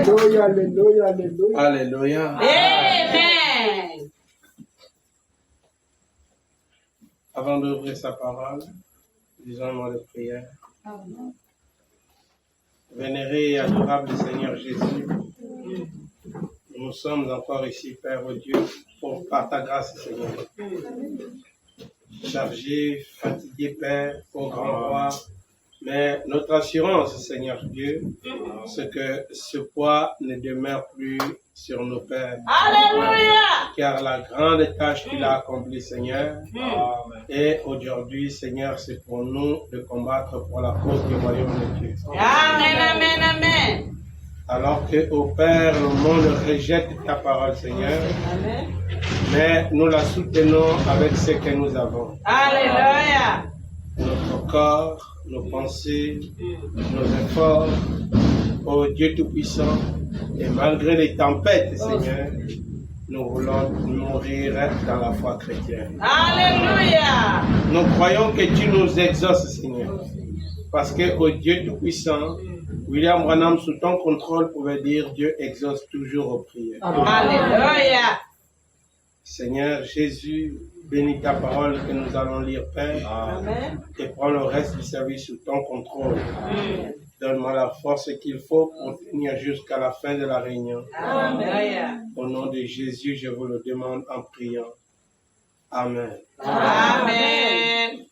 Alléluia, alléluia, alléluia. Alléluia. Amen. Avant d'ouvrir sa parole, disons un mot de prière. Vénéré et adorable Seigneur Jésus, nous sommes encore ici, Père Dieu, par ta grâce, Seigneur. Chargé, fatigué, Père, au grand roi, mais notre assurance, Seigneur Dieu, c'est que ce poids ne demeure plus sur nos pères. Alléluia. Car la grande tâche qu'il a accomplie, Seigneur, et aujourd'hui, Seigneur, c'est pour nous de combattre pour la cause du royaume de Dieu. Amen, amen, amen. Alors que, au Père, le monde rejette ta parole, Seigneur, Amen. mais nous la soutenons avec ce que nous avons. Alléluia. Notre corps, nos pensées, nos efforts, ô Dieu Tout-Puissant, et malgré les tempêtes, Seigneur, nous voulons mourir dans la foi chrétienne. Alléluia. Nous croyons que tu nous exauces, Seigneur, parce que, ô Dieu Tout-Puissant, William Branham, sous ton contrôle, pouvait dire Dieu exauce toujours aux prières. Alléluia. Seigneur Jésus, bénis ta parole que nous allons lire, Père, Amen. et prends le reste du service sous ton contrôle. Donne-moi la force qu'il faut pour tenir jusqu'à la fin de la réunion. Amen. Au nom de Jésus, je vous le demande en priant. Amen. Amen.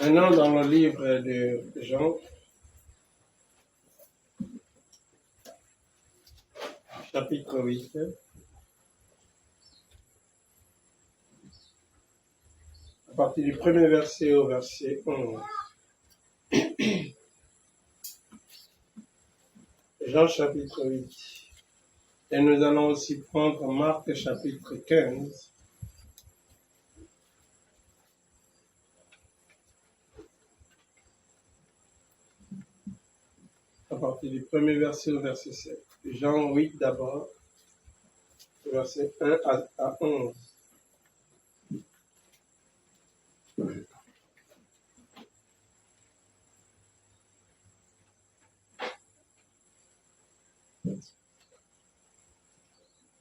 Maintenant, dans le livre de Jean, chapitre 8, à partir du premier verset au verset 11. Jean chapitre 8. Et nous allons aussi prendre Marc chapitre 15. À partir du premier verset au verset 7. Jean 8 d'abord, verset 1 à 11.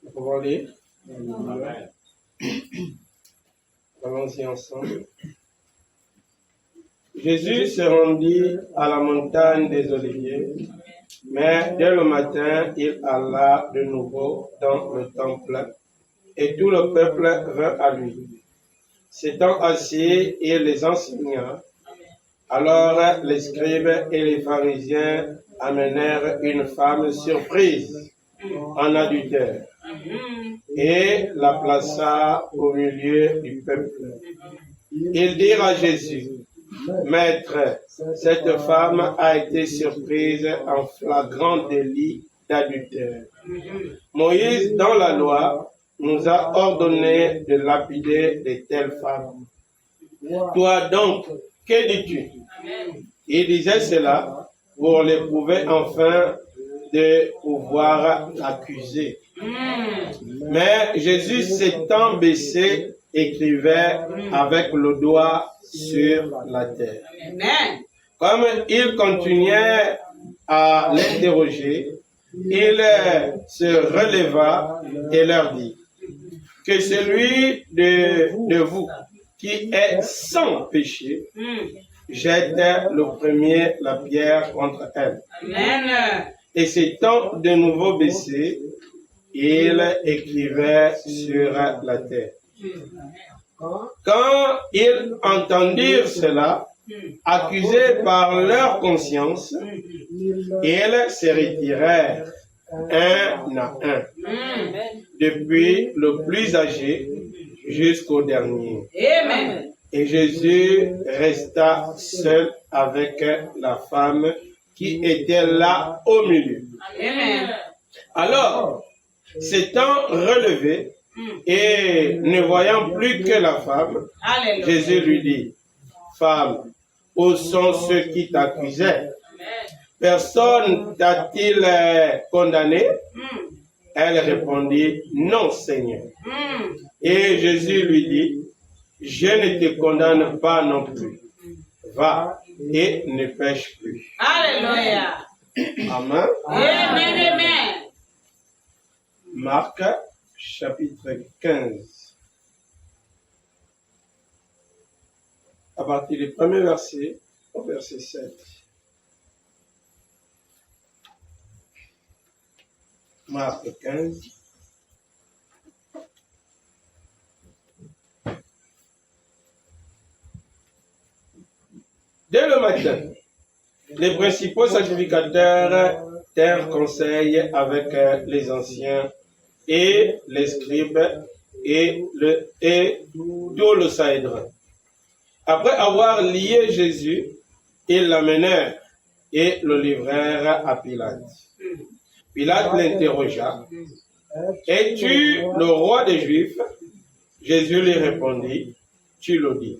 Nous pouvons lire. Allons-y ensemble. Jésus se rendit à la montagne des Oliviers, mais dès le matin, il alla de nouveau dans le temple, et tout le peuple vint à lui. S'étant assis, il les enseigna. Alors les scribes et les pharisiens amenèrent une femme surprise en adultère, et la plaça au milieu du peuple. Ils dirent à Jésus: Maître, cette femme a été surprise en flagrant délit d'adultère. Moïse, dans la loi, nous a ordonné de lapider de telles femmes. Toi donc, que dis-tu? Il disait cela pour l'éprouver enfin de pouvoir l'accuser. Mais Jésus s'étant baissé, écrivait avec le doigt sur la terre. Amen. Comme il continuait à l'interroger, il se releva et leur dit: que celui de vous qui est sans péché jette le premier la pierre contre elle. Amen. Et s'étant de nouveau baissé, il écrivait sur la terre. Quand ils entendirent cela, accusés par leur conscience, ils se retirèrent un à un, depuis le plus âgé jusqu'au dernier. Amen. Et Jésus resta seul avec la femme qui était là au milieu. Amen. Alors, s'étant relevé et ne voyant plus que la femme, Alléluia. Jésus lui dit: Femme, où sont ceux qui t'accusaient? Personne t'a-t-il condamné? Elle répondit, non, Seigneur. Et Jésus lui dit, je ne te condamne pas non plus. Va et ne pêche plus. Alléluia. Amen. Amen. Amen. Marc, chapitre 15. À partir du premier verset au verset 7. Marc 15. Dès le matin, les principaux sacrificateurs tinrent conseil avec les anciens et les scribes et tout le Sanhédrin. Après avoir lié Jésus, ils l'amenèrent et le livrèrent à Pilate. Pilate l'interrogea. « Es-tu le roi des Juifs ?» Jésus lui répondit, « Tu le dis. »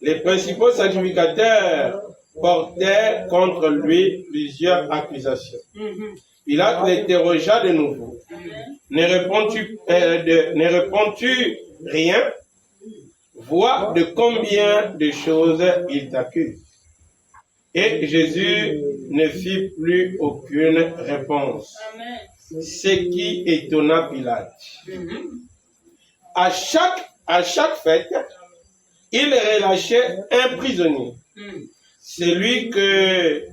Les principaux sacrificateurs portaient contre lui plusieurs accusations. Pilate l'interrogea de nouveau. « Ne réponds-tu rien? Vois de combien de choses il t'accuse. » Et Jésus ne fit plus aucune réponse, ce qui étonna Pilate. À chaque fête, il relâchait un prisonnier, celui que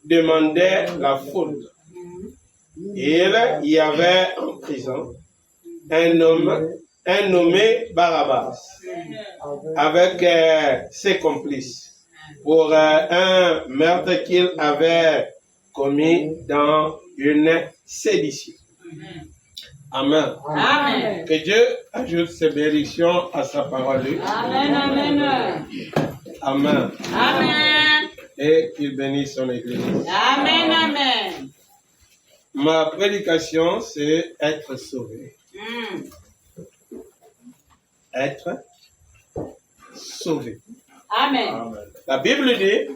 demandait la foule. Il y avait en prison un homme nommé Barabbas, avec ses complices, pour un meurtre qu'il avait commis dans une sédition. Amen. Amen. Que Dieu ajoute ses bénédictions à sa parole. Amen. Amen. Amen. Amen. Et qu'il bénisse son Église. Amen. Amen. Ma prédication, c'est être sauvé. Être sauvé. Amen. La Bible dit,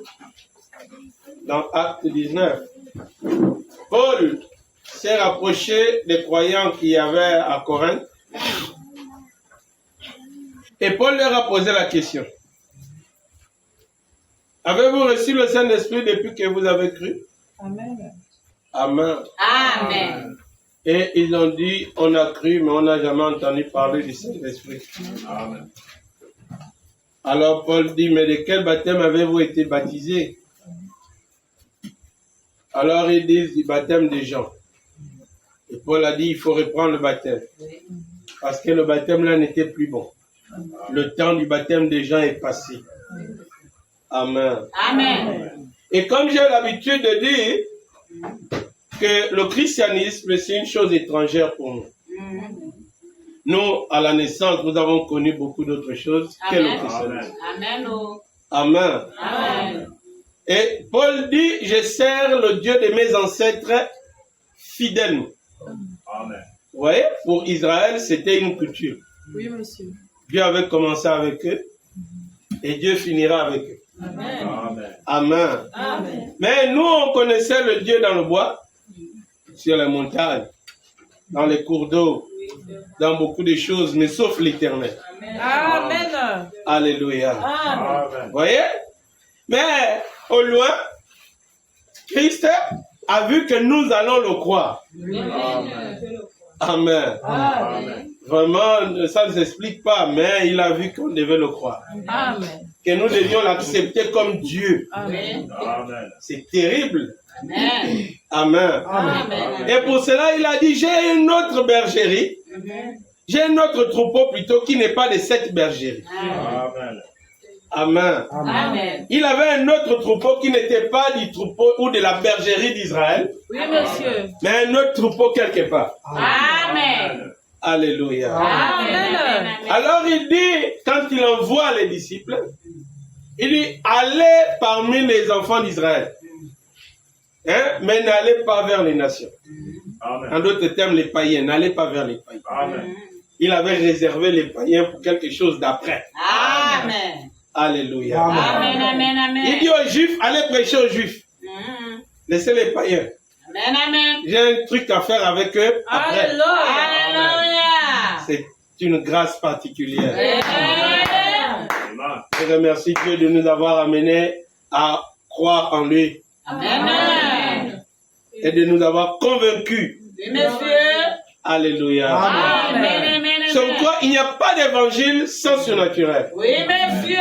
dans Acte 19, Paul s'est rapproché des croyants qu'il y avait à Corinthe. Et Paul leur a posé la question. Avez-vous reçu le Saint-Esprit depuis que vous avez cru? Amen. Amen. Amen. Et ils ont dit, on a cru, mais on n'a jamais entendu parler du Saint-Esprit. Amen. Alors Paul dit, mais de quel baptême avez-vous été baptisés? Alors ils disent, du baptême des gens. Et Paul a dit, il faut reprendre le baptême. Parce que le baptême là n'était plus bon. Le temps du baptême des gens est passé. Amen. Amen. Et comme j'ai l'habitude de dire que le christianisme, c'est une chose étrangère pour nous. Nous, à la naissance, nous avons connu beaucoup d'autres choses que le christianisme. Amen. Amen. Amen. Et Paul dit, je sers le Dieu de mes ancêtres fidèlement. Amen. Vous voyez, pour Israël, c'était une coutume. Oui, monsieur. Dieu avait commencé avec eux et Dieu finira avec eux. Amen. Amen. Amen. Amen. Mais nous, on connaissait le Dieu dans le bois, sur les montagnes, dans les cours d'eau, dans beaucoup de choses, mais sauf l'Éternel. Amen. Alléluia. Amen. Vous voyez? Mais au loin, Christ a vu que nous allons le croire. Amen. Amen. Vraiment, ça ne s'explique pas, mais il a vu qu'on devait le croire. Amen. Que nous devions l'accepter comme Dieu. Amen. Amen. C'est terrible. Amen. Amen. Amen. Et pour cela, il a dit, j'ai une autre bergerie. J'ai un autre troupeau plutôt qui n'est pas de cette bergerie. Amen. Amen. Amen. Il avait un autre troupeau qui n'était pas du troupeau ou de la bergerie d'Israël, Oui, monsieur. mais un autre troupeau quelque part. Amen. Alléluia. Amen. Alors il dit, quand il envoie les disciples, il dit, allez parmi les enfants d'Israël. Hein? Mais n'allez pas vers les nations. En Amen. d'autres termes, les païens, n'allez pas vers les païens. Amen. Il avait réservé les païens pour quelque chose d'après. Amen. Alléluia. Amen. Amen. Il Amen. dit aux Juifs, allez prêcher aux Juifs. Laissez les païens. Amen, amen. J'ai un truc à faire avec eux après. Alléluia. Alléluia. C'est une grâce particulière. Amen. Amen. Je remercie Dieu de nous avoir amenés à croire en lui Amen. et de nous avoir convaincus. Oui, monsieur. Alléluia. Amen, amen, Sans amen. quoi il n'y a pas d'évangile sans surnaturel. Oui, monsieur.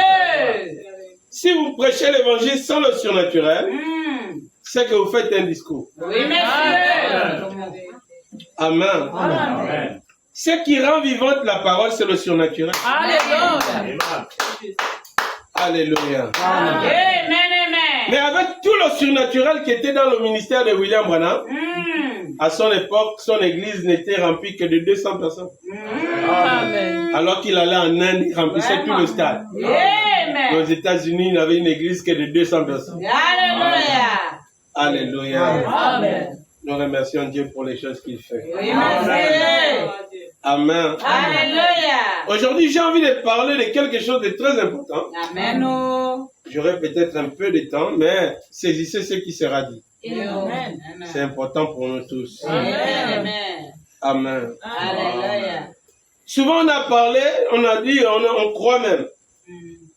Si vous prêchez l'évangile sans le surnaturel, Hmm. c'est que vous faites un discours. Oui, monsieur. Amen. Amen. Ce qui rend vivante la parole, c'est le surnaturel. Alléluia. Amen. Alléluia. Amen, Mais amen. avec tout le surnaturel qui était dans le ministère de William Branham, Hmm. à son époque, son église n'était remplie que de 200 personnes. Amen. Alors qu'il allait en Inde, il remplissait tout le stade. Amen. Aux États-Unis, il n'avait une église que de 200 personnes. Alléluia. Alléluia. Amen. Nous remercions Dieu pour les choses qu'il fait. Oui, monsieur. Amen. Alléluia. Aujourd'hui, j'ai envie de parler de quelque chose de très important. Amen. Oh. J'aurai peut-être un peu de temps, mais saisissez ce qui sera dit. Amen. C'est important pour nous tous. Amen. Amen. Amen. Alléluia. Souvent, on a parlé, on a dit, on croit même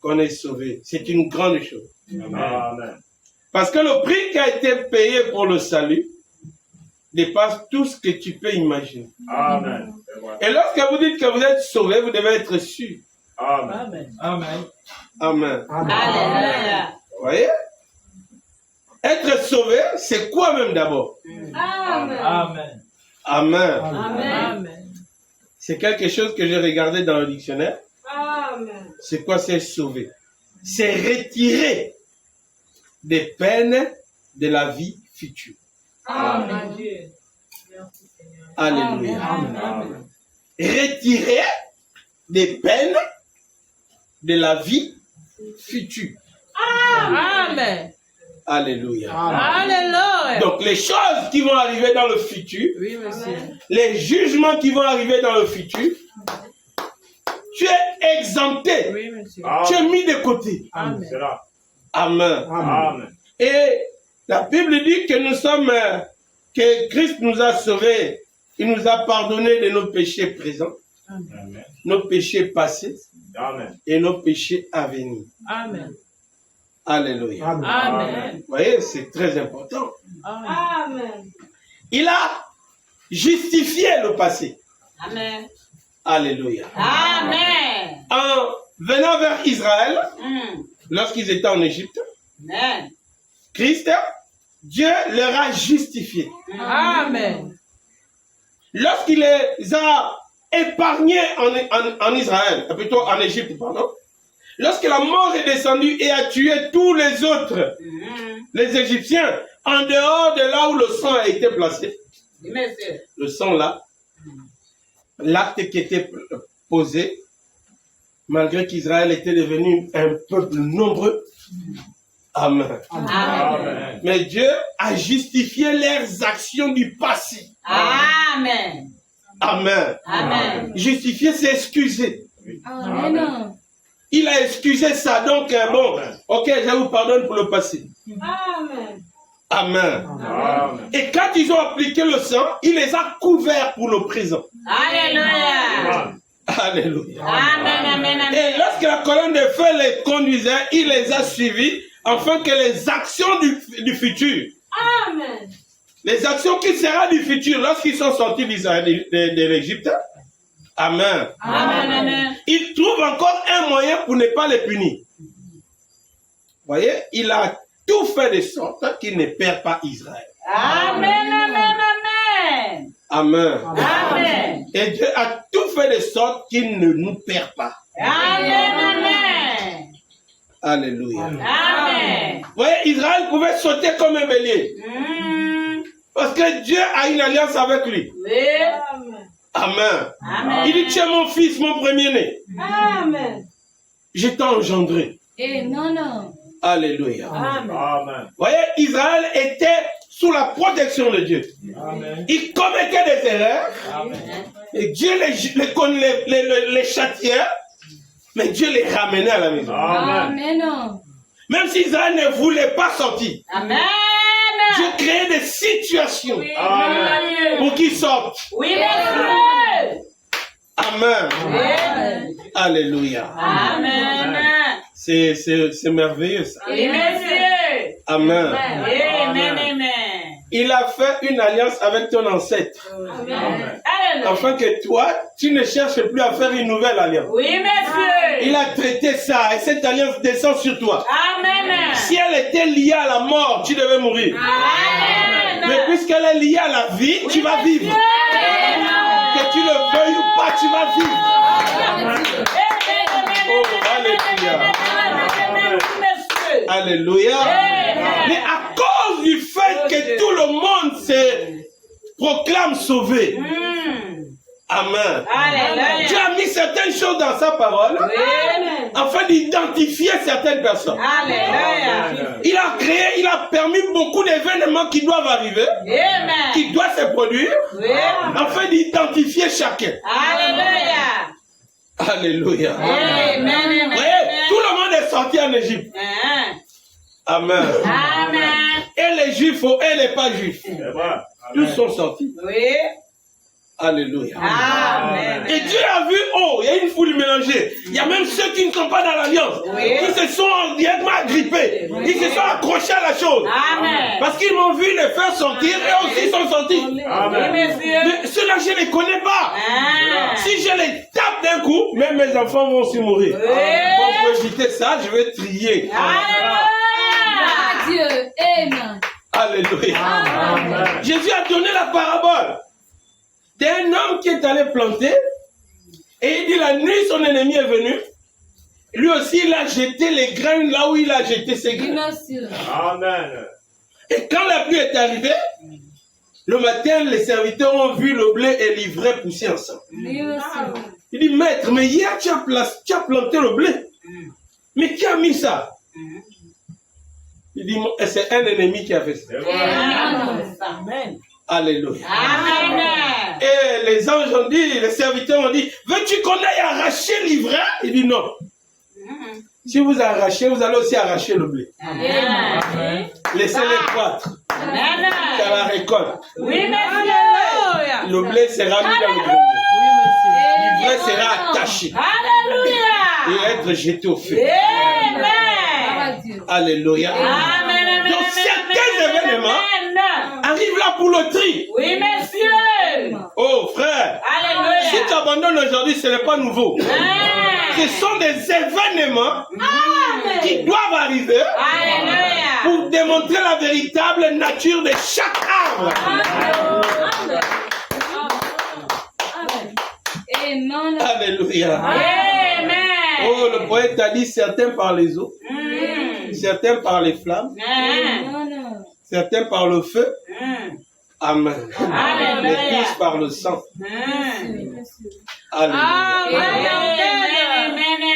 qu'on est sauvé. C'est une grande chose. Amen. Parce que le prix qui a été payé pour le salut dépasse tout ce que tu peux imaginer. Amen. C'est vrai. Et lorsque vous dites que vous êtes sauvé, vous devez être sûr. Amen. Amen. Amen. Alléluia. Vous voyez? Être sauvé, c'est quoi même d'abord? Amen. Amen. Amen. C'est quelque chose que j'ai regardé dans le dictionnaire. Amen. C'est quoi c'est sauver? C'est retirer des peines de la vie future. Amen. Alléluia. Amen. Retirer des peines de la vie future. Amen. Alléluia. Alléluia. Donc les choses qui vont arriver dans le futur, Oui, monsieur. les jugements qui vont arriver dans le futur, tu es exempté. Oui, monsieur. Tu es mis de côté. Amen. C'est là. Amen. Amen. Et la Bible dit que nous sommes, que Christ nous a sauvés. Il nous a pardonné de nos péchés présents, Amen. nos péchés passés Amen. et nos péchés à venir. Amen. Alléluia. Amen. Vous voyez, c'est très important. Amen. Il a justifié le passé. Amen. Alléluia. Amen. En venant vers Israël, Hmm. lorsqu'ils étaient en Égypte, Amen. Christ, Dieu leur a justifié. Amen. Lorsqu'il les a épargnés en Israël, plutôt en Égypte, pardon, lorsque la mort est descendue et a tué tous les autres, les Égyptiens, en dehors de là où le sang a été placé, Oui, monsieur. le sang là, l'acte qui était posé, malgré qu'Israël était devenu un peuple nombreux, Amen. Amen. Mais Dieu a justifié leurs actions du passé. Amen. Amen. Amen. Justifier, c'est excuser. Amen. Il a excusé ça, donc bon, ok, je vous pardonne pour le passé. Amen. Amen. Amen. Et quand ils ont appliqué le sang, il les a couverts pour le présent. Alléluia. Alléluia. Amen. Amen. Amen. Et lorsque la colonne de feu les conduisait, il les a suivis afin que les actions du futur, Amen. les actions qui seront du futur lorsqu'ils sont sortis d'Israël, de l'Égypte, Amen. Amen. Amen. Il trouve encore un moyen pour ne pas les punir. Vous voyez, il a tout fait de sorte qu'il ne perd pas Israël. Amen. Amen. Amen. Amen. Amen. Et Dieu a tout fait de sorte qu'il ne nous perd pas. Amen. Amen. Alléluia. Amen. Vous voyez, Israël pouvait sauter comme un bélier. Parce que Dieu a une alliance avec lui. Oui. Amen. Amen. Il dit, tu es mon fils, mon premier-né. Amen. Je t'ai engendré. Non. Alléluia. Amen. Amen. Vous voyez, Israël était sous la protection de Dieu. Amen. Il commettait des erreurs. Amen. Et Dieu les châtiait. Mais Dieu les ramenait à la maison. Amen. Amen. Même si Israël ne voulait pas sortir. Amen. Dieu crée des situations Amen. pour qu'ils sortent. Oui, monsieur. Amen. Amen. Alléluia. Amen. C'est merveilleux ça. Oui, monsieur. Amen. Amen. Amen. Il a fait une alliance avec ton ancêtre. Alléluia. Afin que toi, tu ne cherches plus à faire une nouvelle alliance. Oui, monsieur. Il a traité ça et cette alliance descend sur toi. Amen. Si elle était liée à la mort, tu devais mourir. Amen. Mais puisqu'elle est liée à la vie, tu vas vivre. Que tu le veuilles ou pas, tu vas vivre. Oh, alléluia. Alléluia. Mais à cause du fait que tout le monde se proclame sauvé. Amen. Alléluia. Dieu a mis certaines choses dans sa parole afin d'identifier certaines personnes. Alléluia. Il a créé, il a permis beaucoup d'événements qui doivent arriver, Amen. qui doivent se produire, Oui. afin d'identifier chacun. Alléluia. Alléluia. Amen. Vous voyez, tout le monde est sorti en Égypte. Amen. Amen. Et les juifs et les pas juifs, C'est vrai. tous sont sortis. Oui. Alléluia. Amen. Et Dieu a vu, oh, il y a une foule mélangée. Il y a même ceux qui ne sont pas dans l'alliance, Oui. qui se sont directement agrippés. Ils se sont accrochés à la chose. Amen. Parce qu'ils m'ont vu les faire sortir et aussi sont sortis. Oui, Amen. monsieur. Mais ceux-là, je ne les connais pas. Ah. Si je les tape d'un coup, même mes enfants vont aussi mourir. Oui. Pour éviter ça, je vais trier. Alléluia. Dieu. Amen. Alléluia. Amen. Jésus a donné la parabole d'un homme qui est allé planter. Et il dit, la nuit, son ennemi est venu. Lui aussi, il a jeté les graines là où il a jeté ses graines. Merci. Amen. Et quand la pluie est arrivée, le matin, les serviteurs ont vu le blé et l'ivraie pousser ensemble. Merci. Il dit, maître, mais hier, tu as planté le blé. Mais qui a mis ça? Il dit, c'est un ennemi qui a fait ça. C'est vrai. Amen. Alléluia. Amen. Et les anges ont dit, les serviteurs ont dit, veux-tu qu'on aille arracher l'ivraie? Il dit non. Si vous arrachez, vous allez aussi arracher le blé. Amen. Laissez-les croître. Amen. C'est la récolte. Oui, monsieur. Le blé sera mis dans le grenier. L'ivraie sera attaché Alléluia. et être jeté au feu. Amen. Alléluia. Amen. Donc certains événements Amen. arrivent là pour le tri. Oui, monsieur. Oh frère, si tu Alléluia. abandonnes aujourd'hui, ce n'est pas nouveau. Amen. Ce sont des événements qui doivent arriver Alléluia. pour démontrer la véritable nature de chaque arbre. Amen. Alléluia. Amen. Oh, le poète a dit certains par les eaux, certains par les flammes, Amen. certains par le feu. Amen. Alléluia. Mais tous par le sang. Alléluia.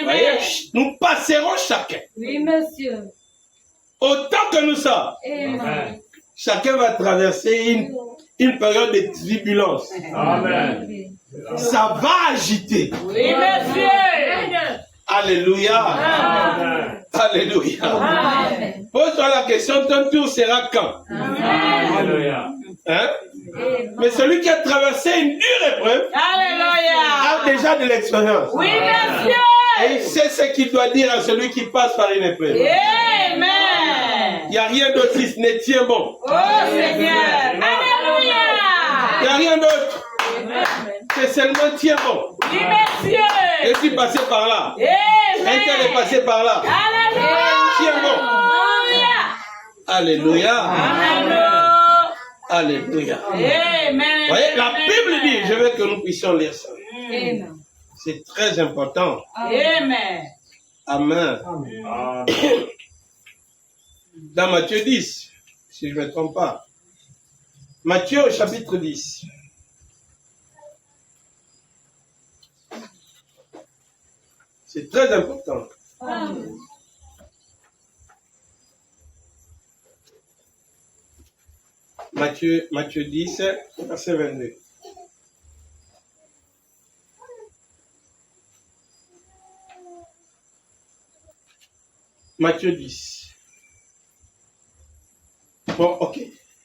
Vous voyez, nous passerons chacun. Oui, monsieur. Autant que nous sommes, Amen. chacun va traverser une période de turbulence. Amen. Ça va agiter. Oui, monsieur. Alléluia. Amen. Alléluia. Amen. Pose-toi la question, ton tour sera quand? Alléluia. Hein? Mais celui qui a traversé une dure épreuve Alléluia. a déjà de l'expérience. Oui, monsieur. Et il sait ce qu'il doit dire à celui qui passe par une épreuve. Amen. Il n'y a rien d'autre si ce n'est tiens bon. Oh, Seigneur. Alléluia. Il n'y a rien d'autre. C'est seulement tiens bon. Oui, monsieur. Je suis passé par là. Amen. Un tel est passé par là. Alléluia. Tiens bon. Alléluia. Alléluia. Amen. Vous voyez, la Bible dit, je veux que nous puissions lire ça. Amen. C'est très important. Amen. Amen. Amen. Dans Matthieu 10, si je ne me trompe pas. Matthieu au chapitre 10. C'est très important. Matthieu 10, verset 22. Matthieu 10. Bon, ok.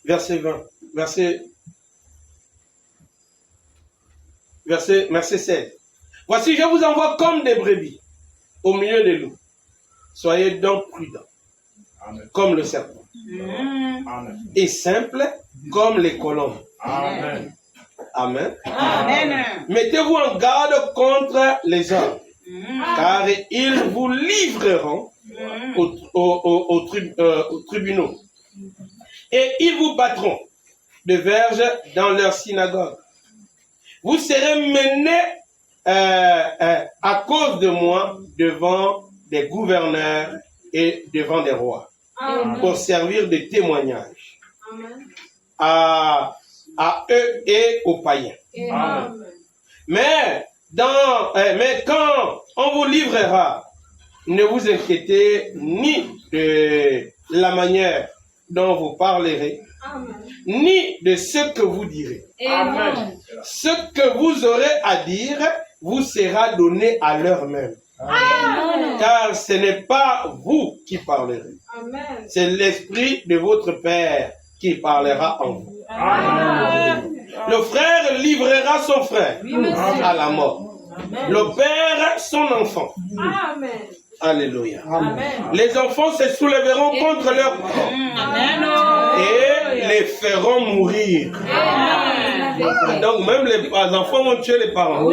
verset 20, verset 16. Voici, je vous envoie comme des brebis au milieu des loups. Soyez donc prudents, Amen. comme le serpent, Amen. et simples comme les colombes. Amen. Amen. Amen. Mettez-vous en garde contre les hommes, car ils vous livreront aux tribunaux, et ils vous battront de verges dans leur synagogue. Vous serez menés à cause de moi devant des gouverneurs et devant des rois, pour servir de témoignage à eux et aux païens. Amen. Mais quand on vous livrera, ne vous inquiétez ni de la manière dont vous parlerez, ni de ce que vous direz. Amen. Ce que vous aurez à dire vous sera donné à l'heure même. Car ce n'est pas vous qui parlerez. C'est l'Esprit de votre Père qui parlera en vous. Amen. Le frère livrera son frère à la mort. Le père son enfant. Alléluia. Les enfants se soulèveront contre leurs parents et les feront mourir. Donc même les enfants vont tuer les parents.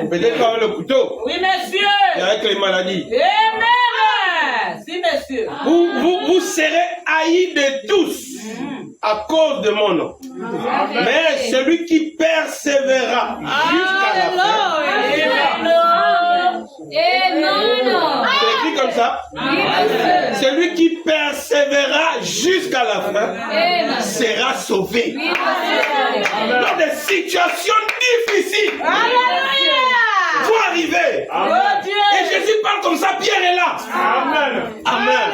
Peut-être avec le couteau. Oui, monsieur. Et avec les maladies. Amen. Si, monsieur. Vous serez haïs de tous à cause de mon nom. Mais celui qui persévérera jusqu'à la fin. C'est écrit comme ça. Celui qui persévérera jusqu'à la fin sera sauvé. Dans des situations difficiles vont arriver. Et Jésus parle comme ça, Pierre est là. Amen. Amen.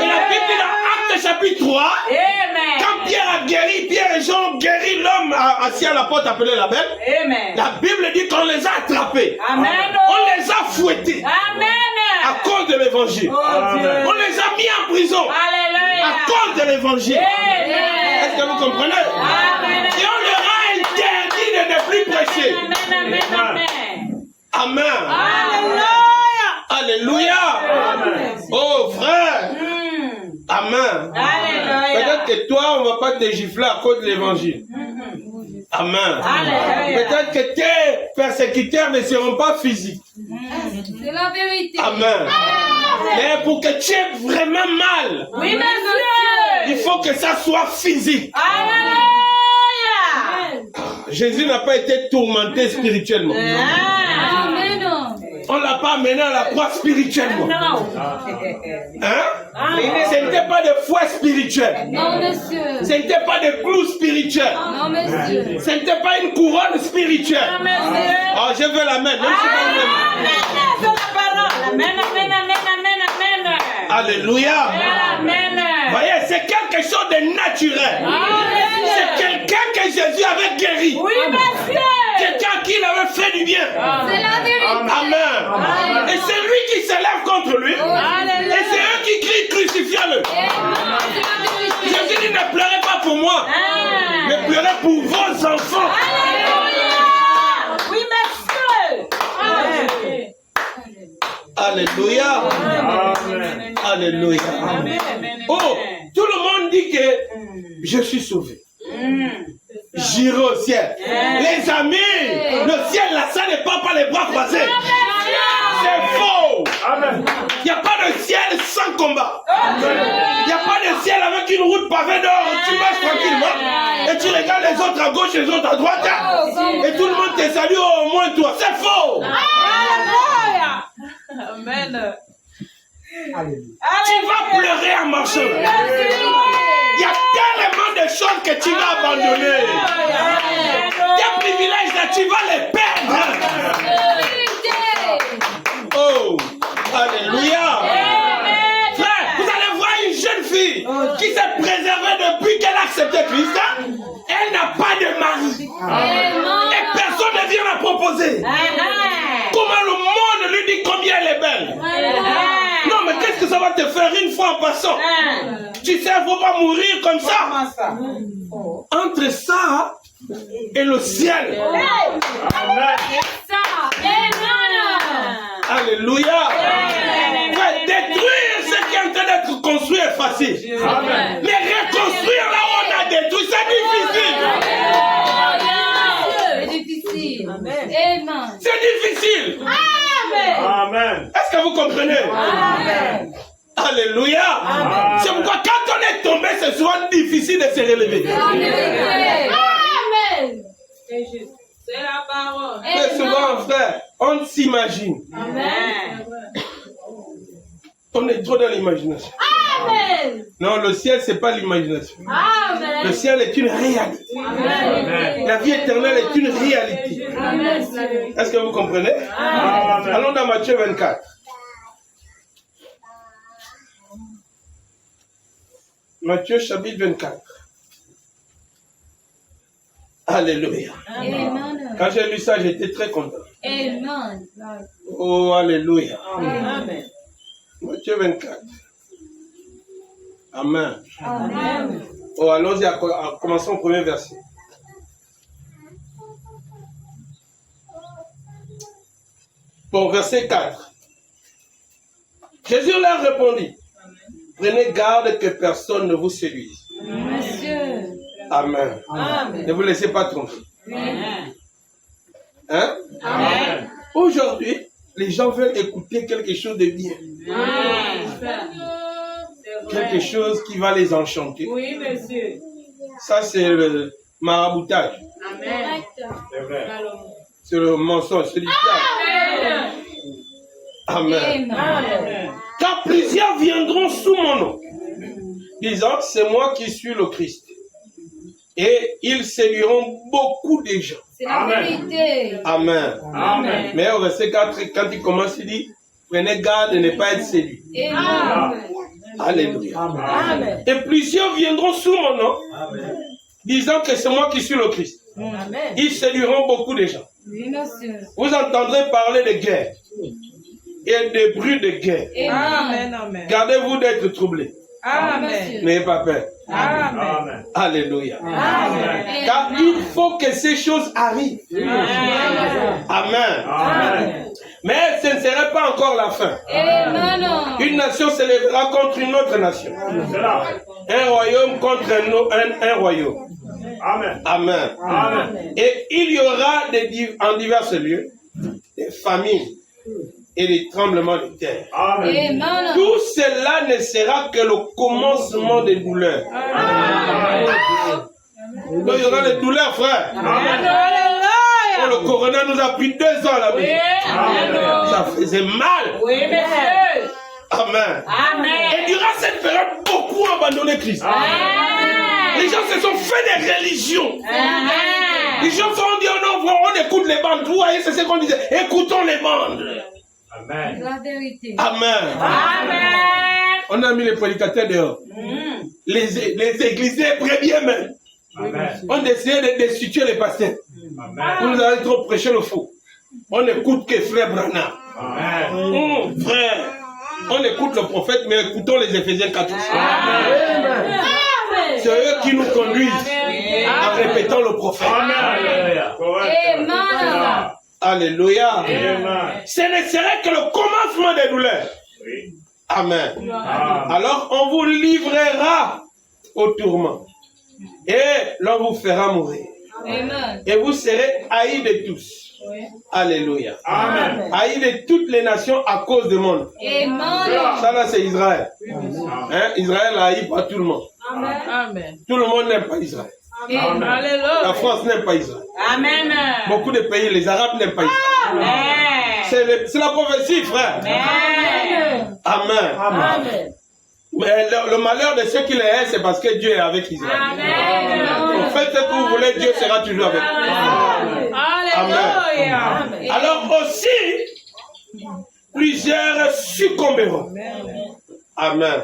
Et la Bible dit dans Actes chapitre 3, quand Pierre a guéri, Pierre et Jean ont guéri l'homme assis à la porte appelé la belle. La Bible dit qu'on les a attrapés. On les a fouettés à cause de l'évangile. On les a mis en prison à cause de l'évangile. Est-ce que vous comprenez? Et on leur a interdit de ne plus prêcher. Amen. Alléluia. Oh frère. Amen. Peut-être que toi, on ne va pas te gifler à cause de l'évangile. Amen. Peut-être que tes persécuteurs ne seront pas physiques. C'est la vérité. Amen. Mais pour que tu aies vraiment mal, il faut que ça soit physique. Jésus n'a pas été tourmenté spirituellement. On ne l'a pas amené à la croix spirituellement. Hein? Ce n'était pas de foi spirituelle. Non, monsieur. Ce n'était pas de clous spirituels. Non, monsieur. Ce n'était pas une couronne spirituelle. Oh, je veux la mettre. Alléluia. Voyez, c'est quelque chose de naturel. C'est quelqu'un que Jésus avait guéri. Quelqu'un qui l'avait fait du bien. C'est la vérité. Amen. Et c'est lui qui s'élève contre lui. Et c'est eux qui crient, crucifiez-le. Jésus dit, ne pleurez pas pour moi, mais pleurez pour vos enfants. Alléluia. Alléluia. Oh, tout le monde dit que je suis sauvé. J'irai au ciel. Les amis, le ciel là, ça n'est pas les bras croisés. C'est faux. Il n'y a pas de ciel sans combat. Il n'y a pas de ciel avec une route pavée d'or où tu marches tranquillement et tu regardes les autres à gauche et les autres à droite et tout le monde te salue au moins toi. C'est faux. Amen. Tu vas pleurer en marchant. Il y a tellement de choses que tu vas abandonner. Tes privilèges là, tu vas les perdre. Oh, alléluia. Frère, vous allez voir une jeune fille qui s'est préservée depuis qu'elle a accepté Christ. Elle n'a pas de mari. Et personne ne vient la proposer. Comment le monde lui dit combien elle est belle. Non, mais qu'est-ce que ça va te faire une fois en passant. Tu sais, il ne faut pas mourir comme ça. Comment ça? Entre ça et le ciel. Amen. Ça. Amen. Alléluia. Frère, détruire ce qui est en train d'être construit est facile. Amen. Mais reconstruire là où on a détruit, c'est difficile. C'est difficile. Amen. C'est difficile. Amen. Est-ce que vous comprenez? Amen. Alléluia. Amen. C'est pourquoi quand on est tombé, c'est souvent difficile de se relever. C'est la vérité. Amen. C'est la parole. Mais souvent, frère, on s'imagine. Amen. On est trop dans l'imagination. Amen. Non, le ciel, c'est pas l'imagination. Le Amen. ciel est une réalité. Amen. La vie éternelle est une réalité. Amen. Est-ce que vous comprenez? Amen. Allons dans Matthieu 24. Matthieu chapitre 24. Alléluia. Amen. Quand j'ai lu ça, j'étais très content. Amen. Oh, alléluia. Amen. Matthieu 24. Amen. Amen. Oh, allons-y, commençons au premier verset. Bon, verset 4. Jésus leur répondit, prenez garde que personne ne vous séduise. Monsieur. Amen. Amen. Ne vous laissez pas tromper. Amen. Hein? Amen. Aujourd'hui, les gens veulent écouter quelque chose de bien. Quelque chose qui va les enchanter. Oui, monsieur. Ça, c'est le maraboutage. Amen. C'est vrai. C'est le mensonge, c'est du diable. Amen. Amen. Car plusieurs viendront sous mon nom, disant, c'est moi qui suis le Christ. Et ils séduiront beaucoup de gens. C'est la vérité. Amen. Amen. Mais au verset 4, quand il commence, il dit, prenez garde de ne pas être séduits. Amen. Alléluia. Amen. Et plusieurs viendront sous mon nom, disant que c'est moi qui suis le Christ. Amen. Ils séduiront beaucoup de gens. Oui, monsieur. Vous entendrez parler de guerre et de bruit de guerre. Amen. Amen. Gardez-vous d'être troublés. Amen. N'ayez pas peur. Amen. Amen. Alléluia. Amen. Car il faut que ces choses arrivent. Amen. Amen. Mais ce ne serait pas encore la fin. Amen. Une nation s'élèvera contre une autre nation. C'est là. Un royaume contre un royaume. Amen. Amen. Amen. Et il y aura en divers lieux des famines et des tremblements de terre. Amen. Amen. Tout cela ne sera que le commencement des douleurs. Donc il y aura des douleurs, frère. Oh, le corona nous a pris 2 ans à la maison. Ça faisait mal. Oui, monsieur. Amen. Amen. Et durant cette période, beaucoup ont abandonné Christ. Les gens se sont fait des religions. Les gens se sont dit, oh non, on écoute les bandes. Vous voyez, c'est ce qu'on disait. Écoutons les bandes. Amen. La vérité. Amen. Amen. On a mis les prédicateurs dehors. Les églisiers bien même. Amen. On essayait de destituer les pasteurs. Amen. Vous avez trop prêché le faux. On n'écoute que frère Branham. Amen. Frère, on écoute le prophète, mais écoutons les Éphésiens 4. Amen. C'est eux qui nous conduisent en répétant le prophète. Alléluia. Amen. Alléluia. Amen. Ce ne serait que le commencement des douleurs. Oui. Amen. Amen. Alors on vous livrera au tourment. Et l'on vous fera mourir. Amen. Et vous serez haïs de tous. Alléluia. Amen. Haïs de toutes les nations à cause de monde. Amen. Ça là c'est Israël. Hein? Israël haï pas tout le monde. Amen. Tout le monde n'aime pas Israël. Amen. La Alléluia. France n'aime pas Israël. Amen. Beaucoup de pays, les Arabes n'aiment pas Israël. Amen. C'est la prophétie, frère. Amen. Amen. Amen. Mais le malheur de ceux qui les haïssent, c'est parce que Dieu est avec Israël. Amen. Faites ce que vous voulez, Dieu sera toujours avec vous. Alléluia. Alors aussi, plusieurs succomberont. Amen.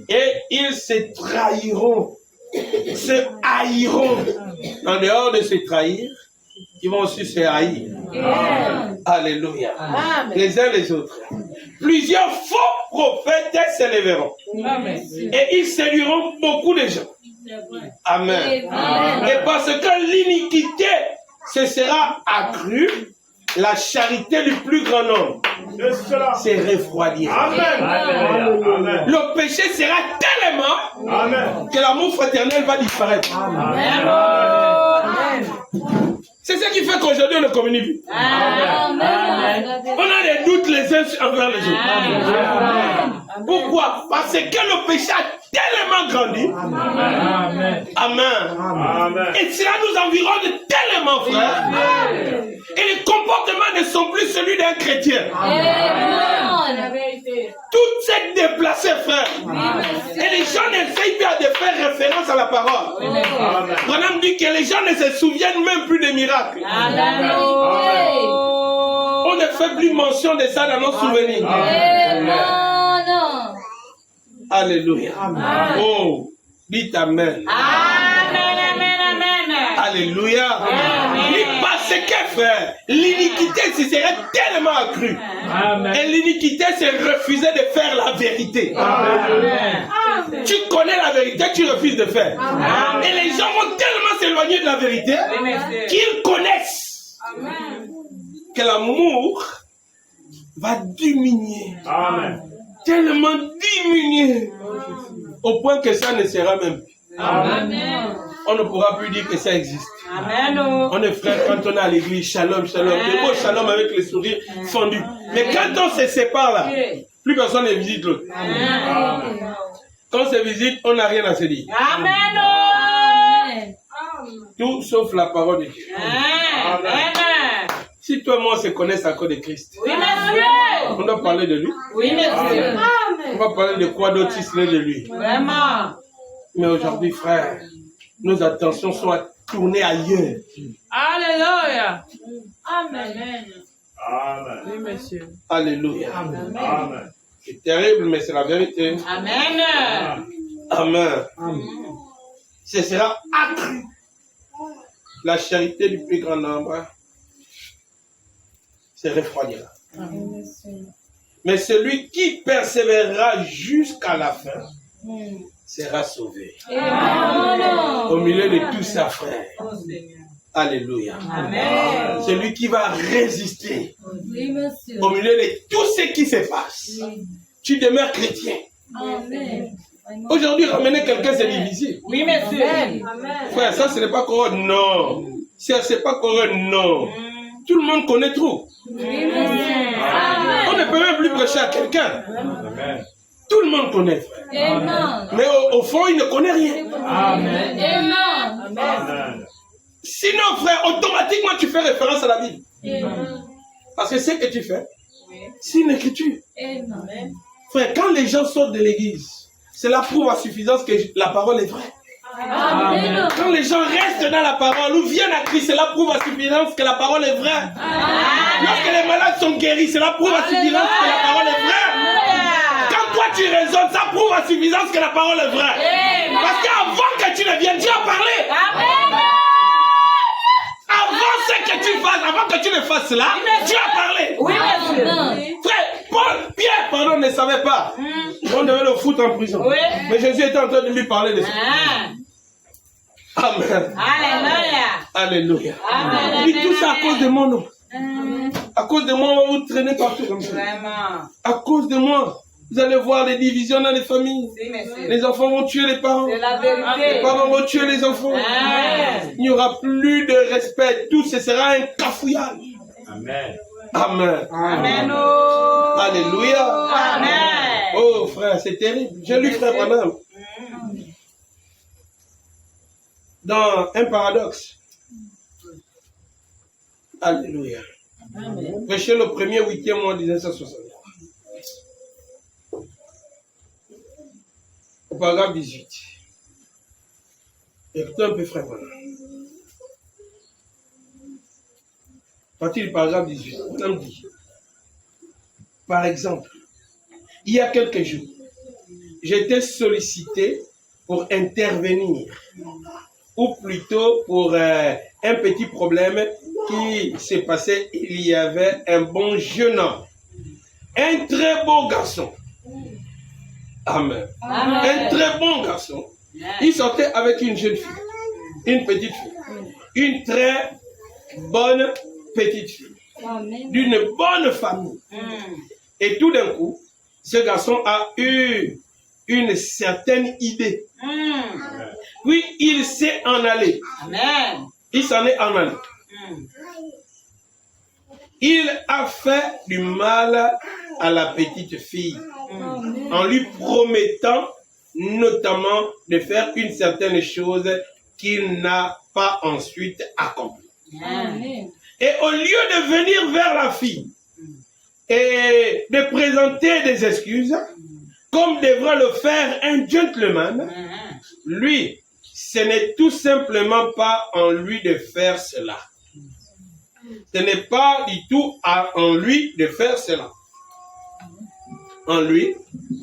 Et ils se trahiront, se haïront. En dehors de se trahir, ils vont aussi se haïr. Amen. Alléluia. Amen. Les uns les autres. Plusieurs faux prophètes s'élèveront. Amen. Et ils séduiront beaucoup de gens. Amen. Amen. Et parce que l'iniquité se sera accrue, la charité du plus grand nombre C'est cela. se refroidira. Amen. Amen. Le péché sera tellement Amen. que l'amour fraternel va disparaître. C'est ce qui fait qu'aujourd'hui on ne communie plus. Amen. On a des doutes les uns envers les autres. Pourquoi? Parce que le péché a tellement grandi. Amen. Amen. Amen. Et cela nous environne tellement, frère. Et les comportements ne sont plus celui d'un chrétien. Amen. Toute cette déplacée, frère. Et les gens n'essayent pas de faire référence à la parole. Branham dit que les gens ne se souviennent même plus des miracles. On ne fait plus mention de ça dans nos souvenirs. Alléluia. Oh, dites Amen. Alléluia. Parce que, frère, l'iniquité se serait tellement accrue. Et l'iniquité, c'est refuser de faire la vérité. Tu connais la vérité, tu refuses de faire. Et les gens vont tellement s'éloigner de la vérité qu'ils connaissent que l'amour va diminuer. Amen. Tellement diminuer au point que ça ne sera même plus. On ne pourra plus dire que ça existe. On est frères quand on est à l'église, shalom, shalom. Des mots shalom avec les sourires fendus. Mais quand on se sépare là, plus personne ne visite l'autre. Quand on se visite, on n'a rien à se dire. Tout sauf la parole de Dieu. Si toi et moi on se connaissent à cause de Christ, on doit parler de lui. On va parler de quoi d'autre si ce n'est de lui. Mais aujourd'hui, frère, nos attentions sont tournées ailleurs. Alléluia. Amen. Oui, monsieur. Alléluia. Amen. C'est terrible, mais c'est la vérité. Amen. Amen. Ce sera accru. La charité du plus grand nombre se refroidira. Mais celui qui persévérera jusqu'à la fin sera sauvé. Au milieu de tous ses frères. Alléluia. Amen. Celui qui va résister au milieu de tout ce qui se passe. Tu demeures chrétien. Aujourd'hui, ramener quelqu'un, c'est difficile. Oui, monsieur. Frère, ça, ce n'est pas correct. Non. Ça, c'est pas correct. Non. Tout le monde connaît trop. On ne peut même plus prêcher à quelqu'un. Amen. Tout le monde connaît, frère. Mais au fond, il ne connaît rien. Amen. Amen. Sinon, frère, automatiquement, tu fais référence à la Bible. Parce que ce que tu fais, c'est une écriture. Frère, quand les gens sortent de l'église, cela prouve à suffisance que la parole est vraie. Amen. Quand les gens restent dans la parole ou viennent à Christ, cela prouve à suffisance que la parole est vraie. Lorsque les malades sont guéris, cela prouve à suffisance que la parole est vraie. Quand toi tu raisonnes, ça prouve à suffisance que la parole est vraie. Parce qu'avant que tu ne viennes, Dieu a parlé. Avant ce que tu fasses, avant que tu ne fasses cela, Dieu a parlé. Oui, monsieur. Frère, Pierre, ne savait pas. On devait le foutre en prison. Oui. Mais Jésus était en train de lui parler de ça. Amen. Alléluia. Alléluia. Amen. Et tout ça à cause de mon nom. À cause de moi, on va vous traîner partout comme ça. Vraiment. À cause de moi, vous allez voir des divisions dans les familles. Oui, monsieur. Les enfants vont tuer les parents. C'est la Les vérité. parents vont tuer les enfants. Amen. Il n'y aura plus de respect. Tout ce sera un cafouillage. Amen. Amen. Amen. Oh. Alléluia. Amen. Oh frère, c'est terrible. J'ai lu frère Branham dans un paradoxe. Alléluia. Prêché le 1er 8e mois 1960. Au paragraphe 18. Écoutez un peu frère Branham. À partir du paragraphe 18, Branham dit, par exemple, il y a quelques jours, j'étais sollicité pour intervenir, ou plutôt pour un petit problème qui s'est passé. Il y avait un bon jeune homme, un très beau garçon, Amen. Amen. Un très bon garçon. Il sortait avec une jeune fille, une petite fille, une très bonne petite fille, Amen. d'une bonne famille. Et tout d'un coup, ce garçon a eu une certaine idée. Puis il s'est en allé. Amen. Il s'en est en allé. Il a fait du mal à la petite fille en lui promettant notamment de faire une certaine chose qu'il n'a pas ensuite accomplie. Amen. Et au lieu de venir vers la fille et de présenter des excuses, comme devrait le faire un gentleman, lui, ce n'est tout simplement pas en lui de faire cela. Ce n'est pas du tout en lui de faire cela. En lui,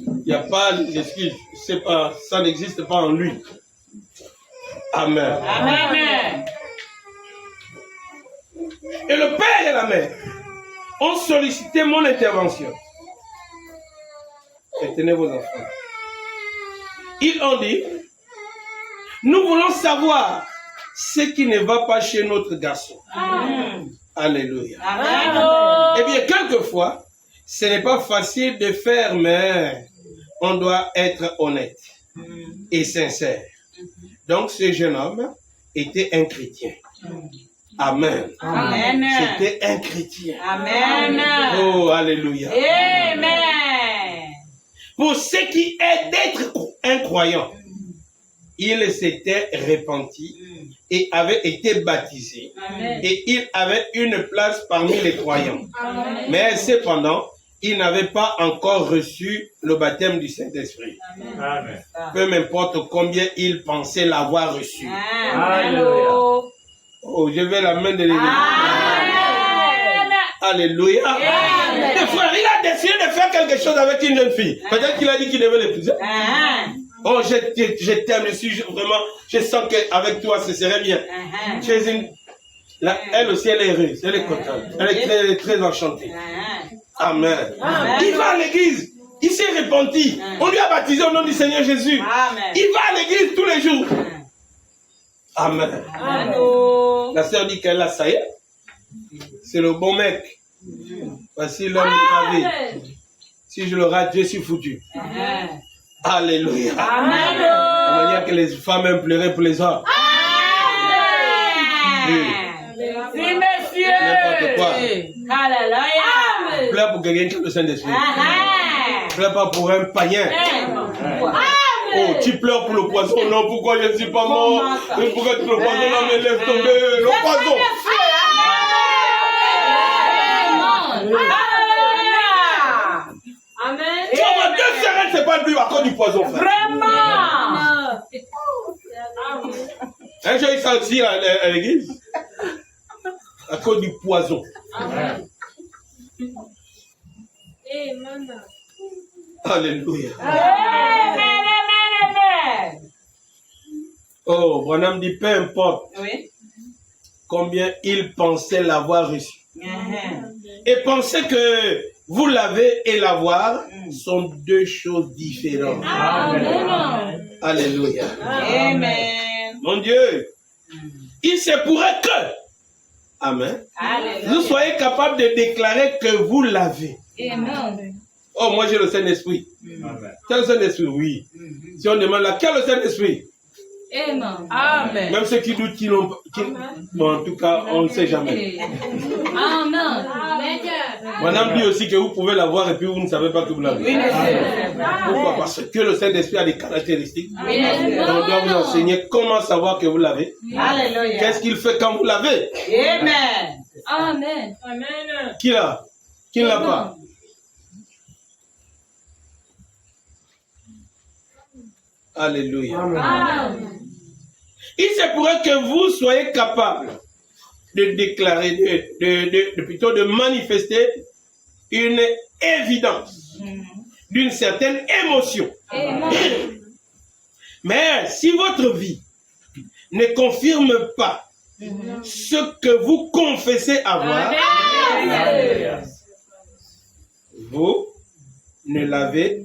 il n'y a pas d'excuse. C'est pas, ça n'existe pas en lui. Amen. Amen. Et le père et la mère ont sollicité mon intervention. Et tenez vos enfants. Ils ont dit, nous voulons savoir ce qui ne va pas chez notre garçon. Alléluia. Amen. Eh bien, quelquefois, ce n'est pas facile de faire, mais on doit être honnête et sincère. Donc, ce jeune homme était un chrétien. Amen. Amen. C'était un chrétien. Amen. Oh, alléluia. Amen. Pour ce qui est d'être un croyant, il s'était repenti et avait été baptisé. Amen. Et il avait une place parmi les croyants. Amen. Mais cependant, il n'avait pas encore reçu le baptême du Saint-Esprit. Amen. Peu m'importe combien il pensait l'avoir reçu. Alléluia. Oh, je vais la main de l'église. Amen. Alléluia. Amen. Le frère, il a décidé de faire quelque chose avec une jeune fille. Peut-être qu'il a dit qu'il devait l'épouser. Oh, je t'aime, je sens qu'avec toi, ce serait bien. Tu es une... Là, elle aussi, elle est heureuse, elle est contente. Elle est très, très enchantée. Amen. Il va à l'église. Il s'est repenti. On lui a baptisé au nom du Seigneur Jésus. Amen. Il va à l'église tous les jours. Amen. Allô. La sœur dit qu'elle l'a, ça y est. C'est le bon mec. Voici l'homme de ma vie. Si je le rate, je suis foutu. Alléluia. Amen. La manière que les femmes aiment pleurer pour les hommes. Si, monsieur. N'importe quoi. Alléluia. Pleure pour quelqu'un qui a le Saint-Esprit. Pleure pas pour un païen. Oh, tu pleures pour le poison. Non, pourquoi je ne suis pas mort? Pourquoi tu le poison? Non, mais laisse tomber. Le poison. Amen. Tu vas 2 semaines, c'est pas lui à cause du poison, frère. Vraiment. Un jour, il s'est à l'église à cause du poison. Amen. Alléluia. Amen. Oh, Branham dit, peu importe Oui. combien il pensait l'avoir reçu. Et penser que vous l'avez et l'avoir sont 2 choses différentes. Amen. Alléluia. Amen. Mon Dieu, il se pourrait que, amen, vous soyez capable de déclarer que vous l'avez. Amen. Oh, moi j'ai le Saint-Esprit. Amen. Tu as le Saint-Esprit? Oui. Si on demande là, quel est le Saint-Esprit? Amen. Amen. Même ceux qui doutent, qui n'ont pas. Bon, en tout cas, on ne sait jamais. Amen. Madame dit aussi que vous pouvez l'avoir et puis vous ne savez pas que vous l'avez. Oui, monsieur. Pourquoi? Parce que le Saint-Esprit a des caractéristiques. Amen. On doit vous enseigner comment savoir que vous l'avez. Alléluia. Qu'est-ce qu'il fait quand vous l'avez? Amen. Amen. Qui l'a? Qui ne l'a pas? Alléluia. Amen. Il se pourrait que vous soyez capable de déclarer, plutôt de manifester une évidence d'une certaine émotion. Amen. Mais si votre vie ne confirme pas ce que vous confessez avoir, vous ne l'avez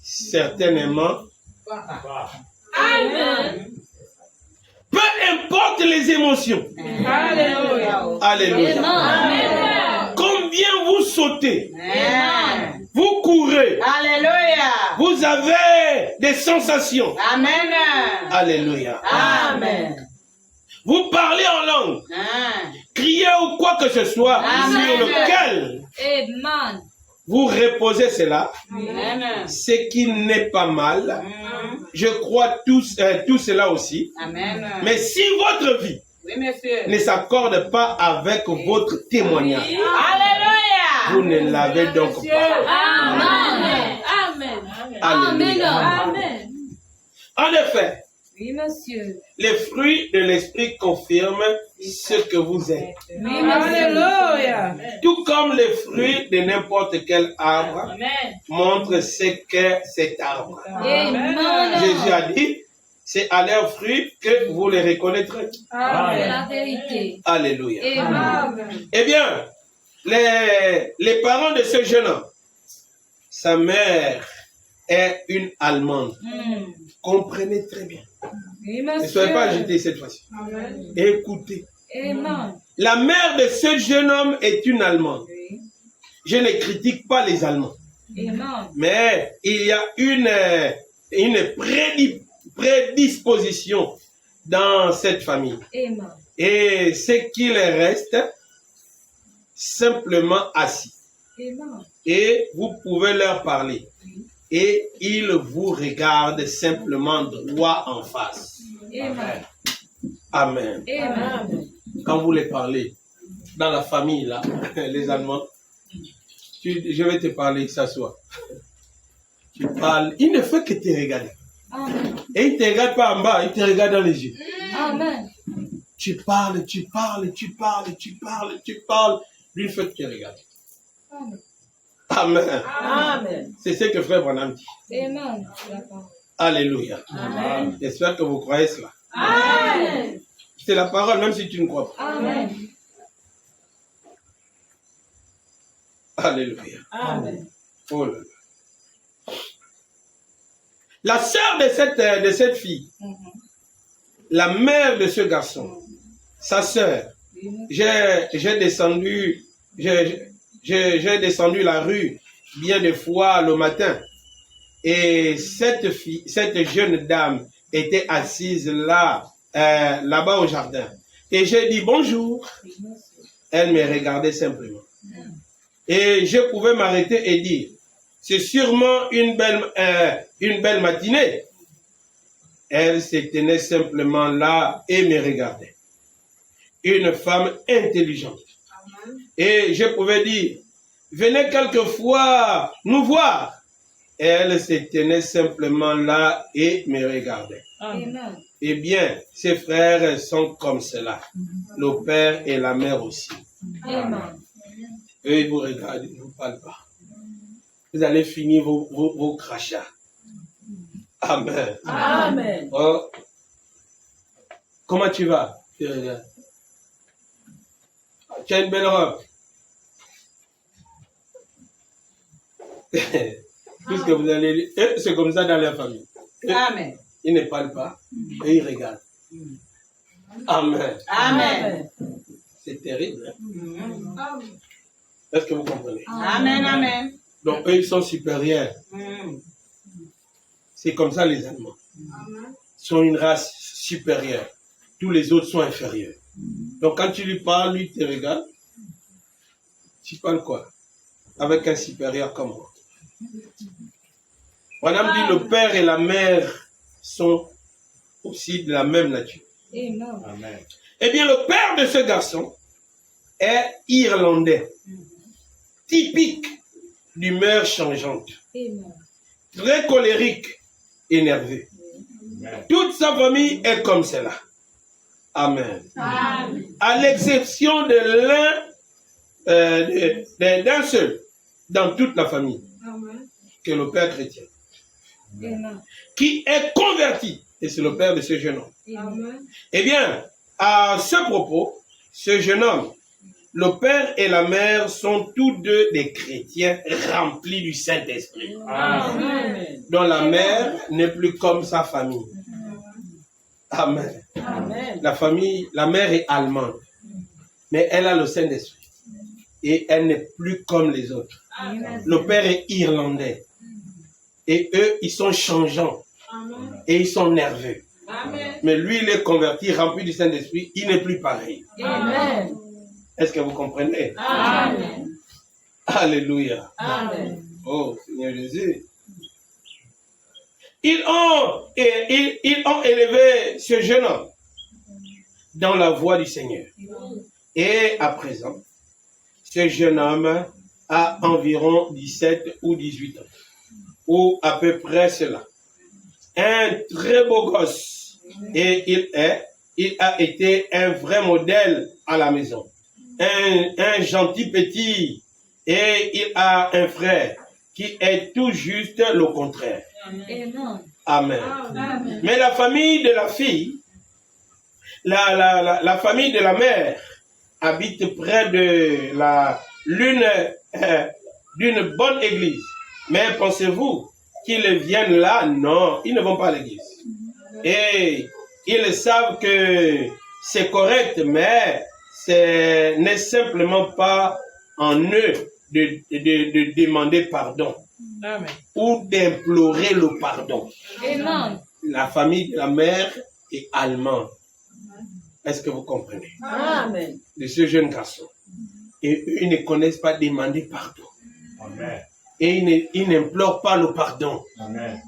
certainement. Amen. Peu importe les émotions. Alléluia. Alléluia. Amen. Combien vous sautez, Amen. vous courez, Alléluia. vous avez des sensations. Amen. Alléluia. Amen. Vous parlez en langue, criez ou quoi que ce soit Amen. sur lequel Amen. vous reposez cela, Amen. ce qui n'est pas mal. Je crois tout cela aussi. Amen. Mais si votre vie Oui, monsieur. ne s'accorde pas avec votre témoignage, Alléluia. vous ne l'avez donc pas. Amen. Amen. Alléluia. Amen. En effet, Oui, monsieur. les fruits de l'esprit confirment ce que vous êtes. Oui, monsieur. Alléluia. Tout comme les fruits de n'importe quel arbre Amen. montrent ce qu'est cet arbre. Amen. Jésus a dit, c'est à leurs fruits que vous les reconnaîtrez. C'est la vérité. Alléluia. Amen. Eh bien, les parents de ce jeune homme, sa mère est une Allemande. Comprenez très bien. Oui, Ne monsieur. soyez pas agités cette fois-ci. Écoutez. Amen. La mère de ce jeune homme est une Allemande. Oui. Je ne critique pas les Allemands. Amen. Mais il y a une prédisposition dans cette famille. Amen. Et c'est qu'il reste simplement assis. Amen. Et vous pouvez leur parler. Et ils vous regardent simplement droit en face. Amen. Amen. Amen. Quand vous les parlez, dans la famille, là, les Allemands, je vais te parler, s'assois. Tu parles, il ne fait que te regarder. Amen. Et il ne te regarde pas en bas, il te regarde dans les yeux. Amen. Tu parles, tu parles, tu parles, tu parles, tu parles. Lui, il fait que te regarde. Amen. Amen. Amen. C'est ce que frère Branham dit. Amen. D'accord. Alléluia. Amen. J'espère que vous croyez cela. Amen. C'est la parole, même si tu ne crois pas. Amen. Alléluia. Amen. Oh là là. La sœur de cette fille, la mère de ce garçon, sa sœur, j'ai descendu la rue bien des fois le matin et cette jeune dame était assise là-bas au jardin et j'ai dit bonjour. Elle me regardait simplement et je pouvais m'arrêter et dire c'est sûrement une belle matinée. Elle se tenait simplement là et me regardait. Une femme intelligente. Et je pouvais dire, venez quelquefois nous voir. Elle se tenait simplement là et me regardait. Amen. Eh bien, ses frères sont comme cela. Le père et la mère aussi. Amen. Eux, ils vous regardent, ils ne vous parlent pas. Vous allez finir vos crachats. Amen. Amen. Oh. Comment tu vas? Tu regardes. Tu as une belle robe. Puisque vous allez... C'est comme ça dans la famille. Amen. Ils ne parlent pas et ils regardent. Amen. Amen. C'est terrible. Hein? Est-ce que vous comprenez? Amen. Amen. Donc eux, ils sont supérieurs. C'est comme ça les Allemands. Ils sont une race supérieure. Tous les autres sont inférieurs. Donc quand tu lui parles, lui te regarde. Tu parles quoi? Avec un supérieur comme moi. Madame dit le père et la mère sont aussi de la même nature. Amen. Amen. Eh bien, le père de ce garçon est irlandais. Typique d'humeur changeante. Amen. Très colérique et nerveux. Amen. Toute sa famille est comme cela. Amen. Amen. À l'exception de d'un seul dans toute la famille, que le père chrétien, Amen. qui est converti, et c'est le père de ce jeune homme. Amen. Eh bien, à ce propos, ce jeune homme Le père et la mère sont tous deux des chrétiens remplis du Saint-Esprit. Amen. Dont la mère n'est plus comme sa famille. Amen. Amen. La mère est allemande, mais elle a le Saint-Esprit. Et elle n'est plus comme les autres. Le père est irlandais. Et eux, ils sont changeants. Et ils sont nerveux. Amen. Mais lui, il est converti, rempli du Saint-Esprit. Il n'est plus pareil. Amen. Est-ce que vous comprenez? Amen. Alléluia. Amen. Oh, Seigneur Jésus. Ils ont élevé ce jeune homme dans la voie du Seigneur. Et à présent, ce jeune homme a environ 17 ou 18 ans. Ou à peu près cela. Un très beau gosse. Et il a été un vrai modèle à la maison. Un gentil petit. Et il a un frère qui est tout juste le contraire. Amen. Amen. Mais la famille de la fille, la famille de la mère habite près de d'une bonne église. Mais pensez-vous qu'ils viennent là? Non, ils ne vont pas à l'église. Et ils savent que c'est correct, mais ce n'est simplement pas en eux de demander pardon. Amen. Ou d'implorer le pardon. Amen. La famille de la mère est allemande. Est-ce que vous comprenez? Amen. De ce jeune garçon. Et eux, ils ne connaissent pas demander pardon. Amen. Et ils n'implorent pas le pardon. Amen.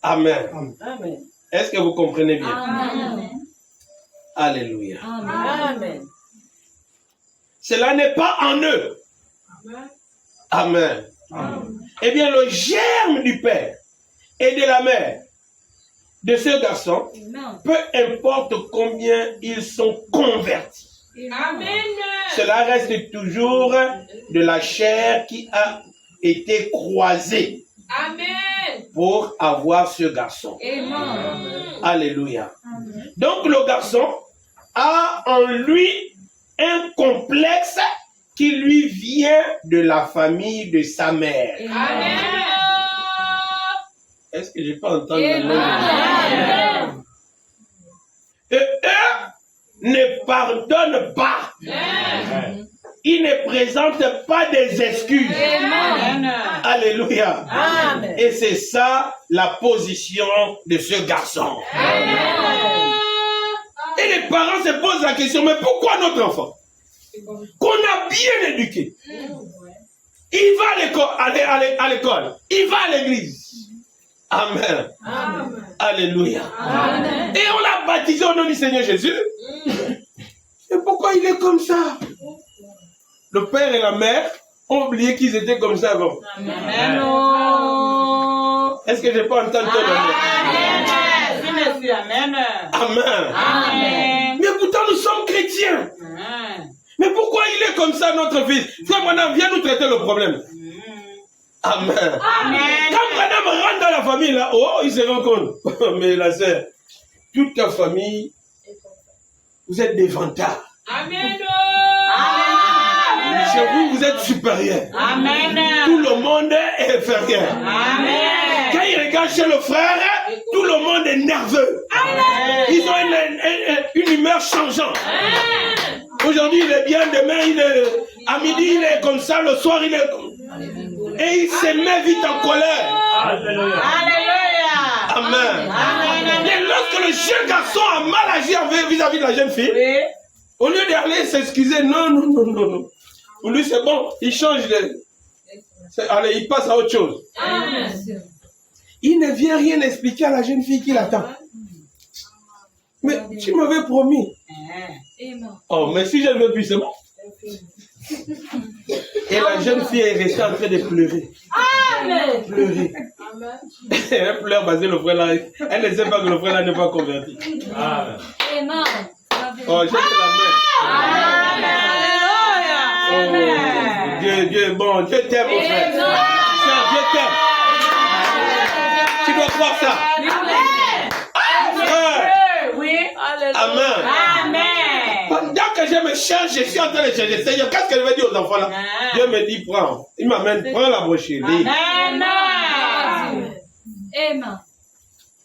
Amen. Amen. Est-ce que vous comprenez bien? Amen. Alléluia. Amen. Cela n'est pas en eux. Amen. Amen. Eh bien, le germe du père et de la mère de ce garçon, peu importe combien ils sont convertis, Amen. cela reste toujours de la chair qui a été croisée Amen. pour avoir ce garçon. Amen. Alléluia. Donc le garçon a en lui un complexe qui lui vient de la famille de sa mère. Amen. Est-ce que je peux entendre le nom de Amen. Dieu? Et eux ne pardonnent pas. Amen. Ils ne présentent pas des excuses. Amen. Alléluia. Amen. Et c'est ça la position de ce garçon. Et les parents se posent la question, mais pourquoi notre enfant, qu'on a bien éduqué, il va à l'école, il va à l'église. Amen. Amen. Alléluia. Amen. Et on l'a baptisé au nom du Seigneur Jésus. Et pourquoi il est comme ça? Le père et la mère ont oublié qu'ils étaient comme ça avant. Amen. Est-ce que je peux entendre ton nom? Amen. Amen. Amen. Mais pourtant nous sommes chrétiens. Mais pourquoi il est comme ça, notre fils? Frère Madame, viens nous traiter le problème. Amen. Quand Madame rentre dans la famille, là, oh, il se rend compte. Mais la sœur, toute ta famille, vous êtes des vantards. Amen. Chez vous, vous êtes supérieurs. Amen. Tout le monde est inférieur. Amen. Quand il regarde chez le frère, tout le monde est nerveux. Ils ont une humeur changeante. Aujourd'hui, il est bien, demain, à midi, il est comme ça, le soir, il est comme... Et il se met vite en colère. Alléluia. Amen. Et lorsque le jeune garçon a mal agi vis-à-vis de la jeune fille, au lieu d'aller s'excuser, non. Pour lui, c'est bon, il change allez, il passe à autre chose. Il ne vient rien expliquer à la jeune fille qui l'attend. Mais tu m'avais promis. Oh, mais si je ne veux plus, c'est bon. Et la jeune fille est restée en train de pleurer. Pleurer. Elle pleure parce que le frère là, elle ne sait pas que le frère là n'est pas converti. Amen. Oh, j'ai fait la main. Oh, Dieu t'aime, mon frère. Frère, Dieu t'aime. Tu dois croire ça. Frère. Oui. Amen. Amen. Pendant que je me cherche, je suis en train de chercher. Seigneur, qu'est-ce que je vais dire aux enfants là? Dieu me dit, prends. Il m'amène, prends la brochure. Lis. Amen. Amen.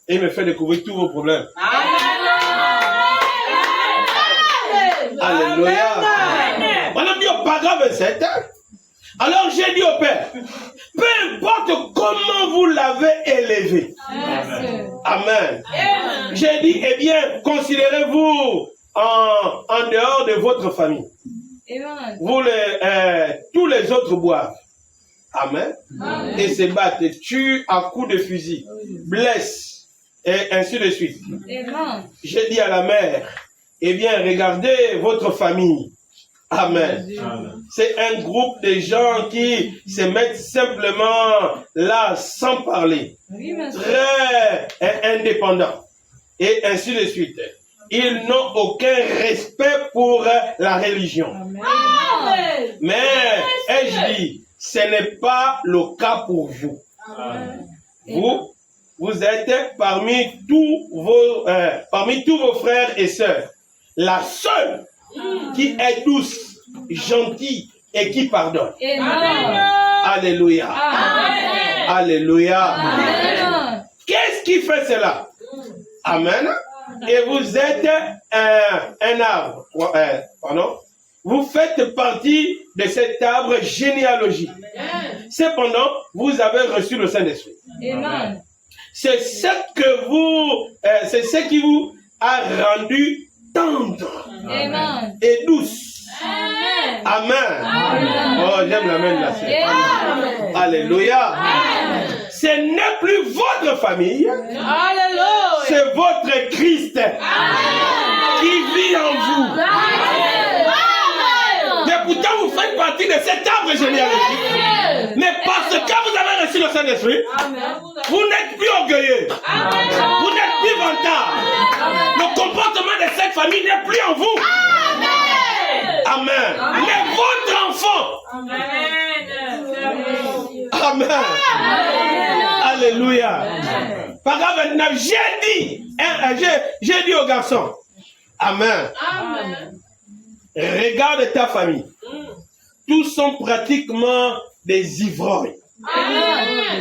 Et il me fait découvrir tous vos problèmes. Alléluia. On a dit au paragraphe 27. Alors j'ai dit au Père, peu importe comment vous l'avez élevé. Amen. J'ai dit, eh bien, considérez-vous en dehors de votre famille. Amen. Vous tous les autres boivent. Amen. Et se battent, tuent à coups de fusil, blessent, et ainsi de suite. Amen. J'ai dit à la mère, eh bien, regardez votre famille. Amen. C'est un groupe de gens qui se mettent simplement là sans parler, Oui, monsieur. très indépendants, et ainsi de suite. Ils n'ont aucun respect pour la religion. Amen. Mais, ai-je dit, ce n'est pas le cas pour vous. Vous êtes parmi tous vos frères et sœurs, la seule qui est douce, gentille et qui pardonne. Amen. Alléluia. Amen. Alléluia. Amen. Qu'est-ce qui fait cela? Amen. Et vous êtes un arbre. Pardon. Vous faites partie de cet arbre généalogique. Cependant, vous avez reçu le Saint-Esprit. Amen. C'est ce qui vous a rendu tendre Amen. et douce. Amen. Amen. Oh, j'aime la main de la sœur. Amen. Alléluia. Ce n'est plus votre famille, Alléluia. c'est votre Christ qui vit en vous. Mais pourtant, vous faites partie de cet arbre généalogique. Mais parce que vous avez reçu le Saint-Esprit, vous n'êtes plus orgueilleux. Vous n'êtes plus vantard. Le comportement de cette famille n'est plus en vous. Amen. Mais votre enfant. Amen. Alléluia. Paragraphe 29, j'ai dit au garçon. Amen. Regarde ta famille. Tous sont pratiquement des ivrognes.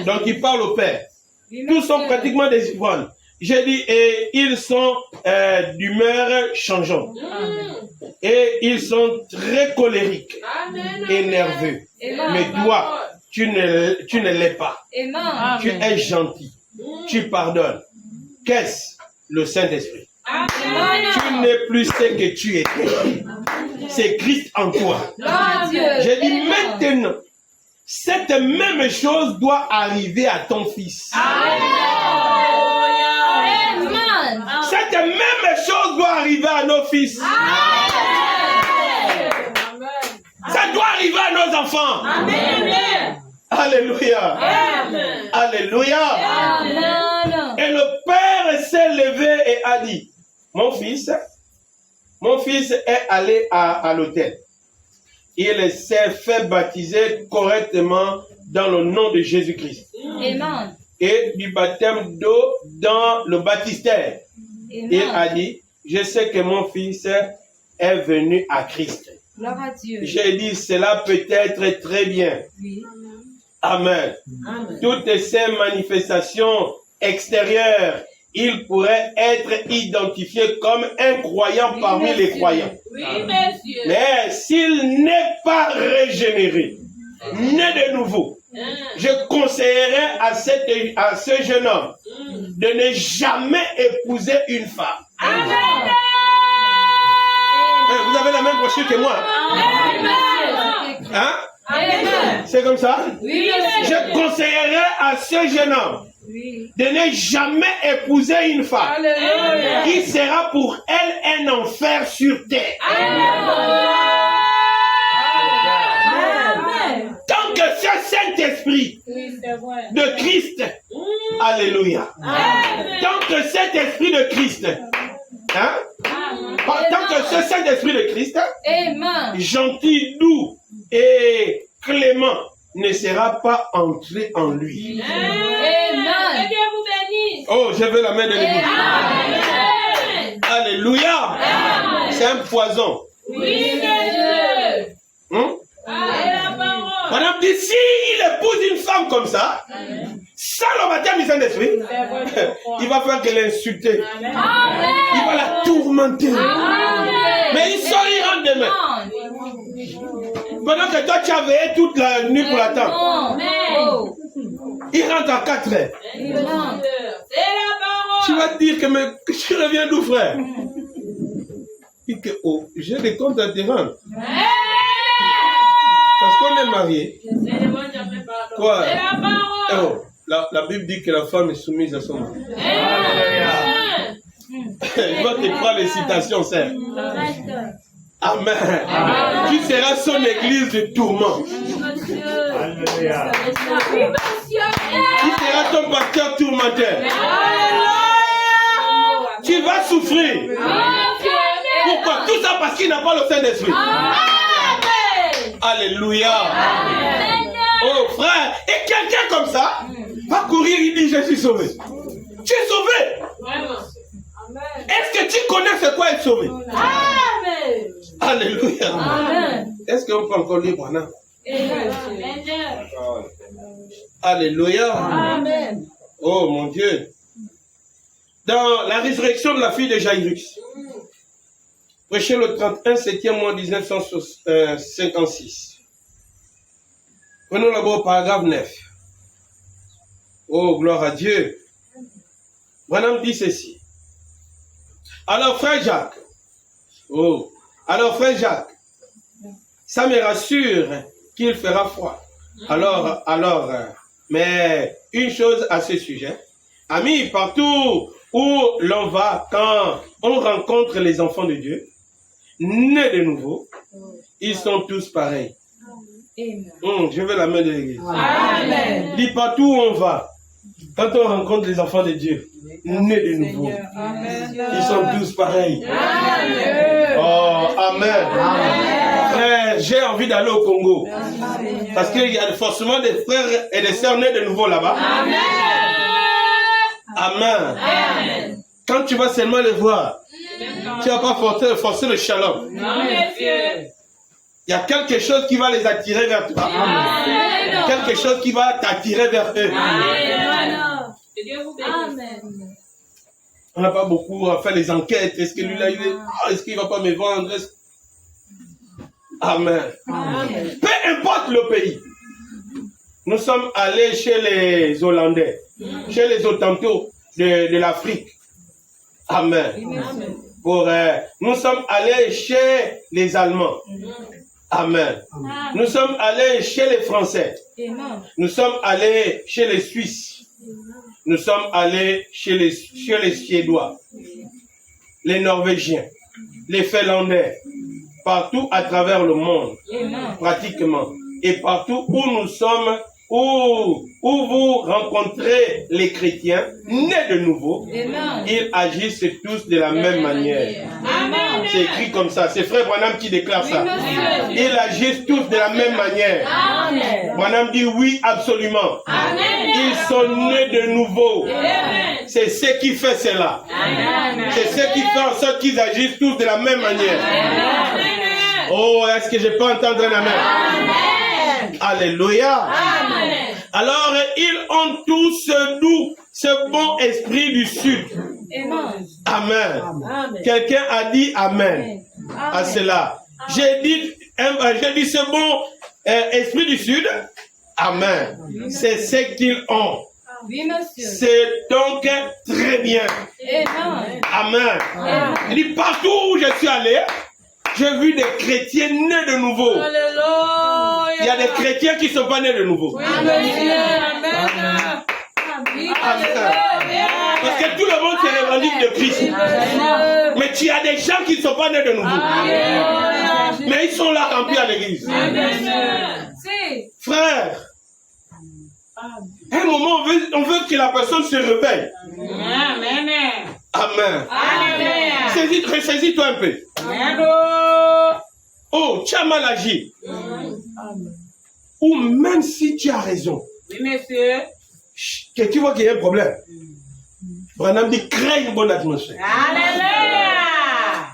Donc il parle au père. Tous sont pratiquement des ivrognes. J'ai dit, et ils sont d'humeur changeante. Et ils sont très colériques et nerveux. Mais toi, tu ne l'es pas. Amen. Tu es gentil. Tu pardonnes. Qu'est-ce? Le Saint-Esprit. Tu n'es plus ce que tu étais. C'est Christ en toi. J'ai dit maintenant, cette même chose doit arriver à ton fils. Amen. Cette même chose doit arriver à nos fils. Ça doit arriver à nos enfants. Alléluia. Alléluia. Amen. Et le père s'est levé et a dit, mon fils est allé à l'autel. Il s'est fait baptiser correctement dans le nom de Jésus-Christ. Amen. Et du baptême d'eau dans le baptistère. Il a dit, je sais que mon fils est venu à Christ. Gloire à Dieu. J'ai dit, cela peut être très bien. Oui. Amen. Toutes ces manifestations extérieures, il pourrait être identifié comme un croyant parmi les croyants. Mais s'il n'est pas régénéré, né de nouveau, je conseillerais à ce jeune homme de ne jamais épouser une femme. Vous avez la même brochure que moi. Hein? C'est comme ça? Oui, Je conseillerais à ce jeune homme de ne jamais épouser une femme qui sera pour elle un enfer sur terre. Tant que ce Saint-Esprit de Christ, alléluia, tant que cet esprit de Christ, hein, tant que ce Saint-Esprit de Christ, gentil, doux et clément, ne sera pas entré en lui. Amen. Oh, je veux la main de l'église. Alléluia. C'est un poison. Oui, monsieur. Hein? C'est la parole. Madame dit, s'il épouse une femme comme ça, sans le baptême du Saint-Esprit, il va faire qu'elle l'insulte. Il va la tourmenter. Mais il sort, il rentre demain. Pendant que toi, tu as veillé toute la nuit pour l'attendre. Il rentre à 4 heures. C'est la parole. Tu vas te dire que mais, tu reviens d'où, frère? Il dit que, oh, j'ai des comptes à te rendre. Parce qu'on est marié. Quoi? C'est la parole. Oh, la Bible dit que la femme est soumise à son mari. Il va te prendre les citations, sœur. Amen. Tu seras son église de tourment. Alléluia. Tu seras ton pasteur tourmenteur. Tu vas souffrir. Pourquoi? Tout ça parce qu'il n'a pas le Saint-Esprit. Alléluia. Oh frère, et quelqu'un comme ça va courir, il dit je suis sauvé. Tu es sauvé. Est-ce que tu connais ce qu'est être sauvé? Alléluia. Est-ce qu'on peut encore lire maintenant? Alléluia. Oh mon Dieu. Dans la résurrection de la fille de Jairus, prêché le 31 septembre mois 1956. Prenons d'abord paragraphe 9. Oh, gloire à Dieu. Branham dit ceci. Alors, frère Jacques. Oh. Alors, frère Jacques. Ça me rassure qu'il fera froid. Alors, mais une chose à ce sujet. Amis, partout où l'on va, quand on rencontre les enfants de Dieu, nés de nouveau, ils sont tous pareils. Je veux la main de l'église. Amen. Dis partout où on va, quand on rencontre les enfants de Dieu, nés de nouveau, ils sont tous pareils. Oh, amen. Frère, j'ai envie d'aller au Congo. Parce qu'il y a forcément des frères et des sœurs nés de nouveau là-bas. Amen. Quand tu vas seulement les voir, tu vas pas forcer le shalom. Il y a quelque chose qui va les attirer vers toi. Quelque chose qui va t'attirer vers eux. On n'a pas beaucoup à faire les enquêtes. Est-ce que lui-là, est-ce qu'il ne va pas me vendre? Amen. Peu importe le pays. Nous sommes allés chez les Hollandais, chez les Hottentots de l'Afrique. Amen. Nous sommes allés chez les Allemands. Amen. Nous sommes allés chez les Français. Nous sommes allés chez les Suisses. Nous sommes allés chez les Suédois, les Norvégiens, les Finlandais, partout à travers le monde, pratiquement. Et partout où nous sommes, où vous rencontrez les chrétiens nés de nouveau, ils agissent tous de la même manière. C'est écrit comme ça. C'est frère Branham qui déclare ça. Ils agissent tous de la même manière. Branham dit oui, absolument. Ils sont nés de nouveau. C'est ce qui fait cela. C'est ce qui fait en sorte qu'ils agissent tous de la même manière. Oh, est-ce que je peux entendre un amen? Alléluia. Alors, ils ont tous ce doux, ce bon esprit du Sud. Amen. Quelqu'un a dit amen à cela. J'ai dit ce bon esprit du Sud. Amen. C'est ce qu'ils ont. C'est donc très bien. Amen. Il dit partout où je suis allé, j'ai vu des chrétiens nés de nouveau. Il y a des chrétiens qui ne sont pas nés de nouveau. Amen. Parce que tout le monde se revendique de Christ. Mais tu as des gens qui ne sont pas nés de nouveau. Mais ils sont là remplis à l'église. Frère, à un moment, on veut que la personne se réveille. Amen. Ressaisis-toi un peu. Oh, tu as mal agi. Ou même si tu as raison. Oui, monsieur. Que tu vois qu'il y a un problème. Branham dit, crée une bonne atmosphère. Alléluia.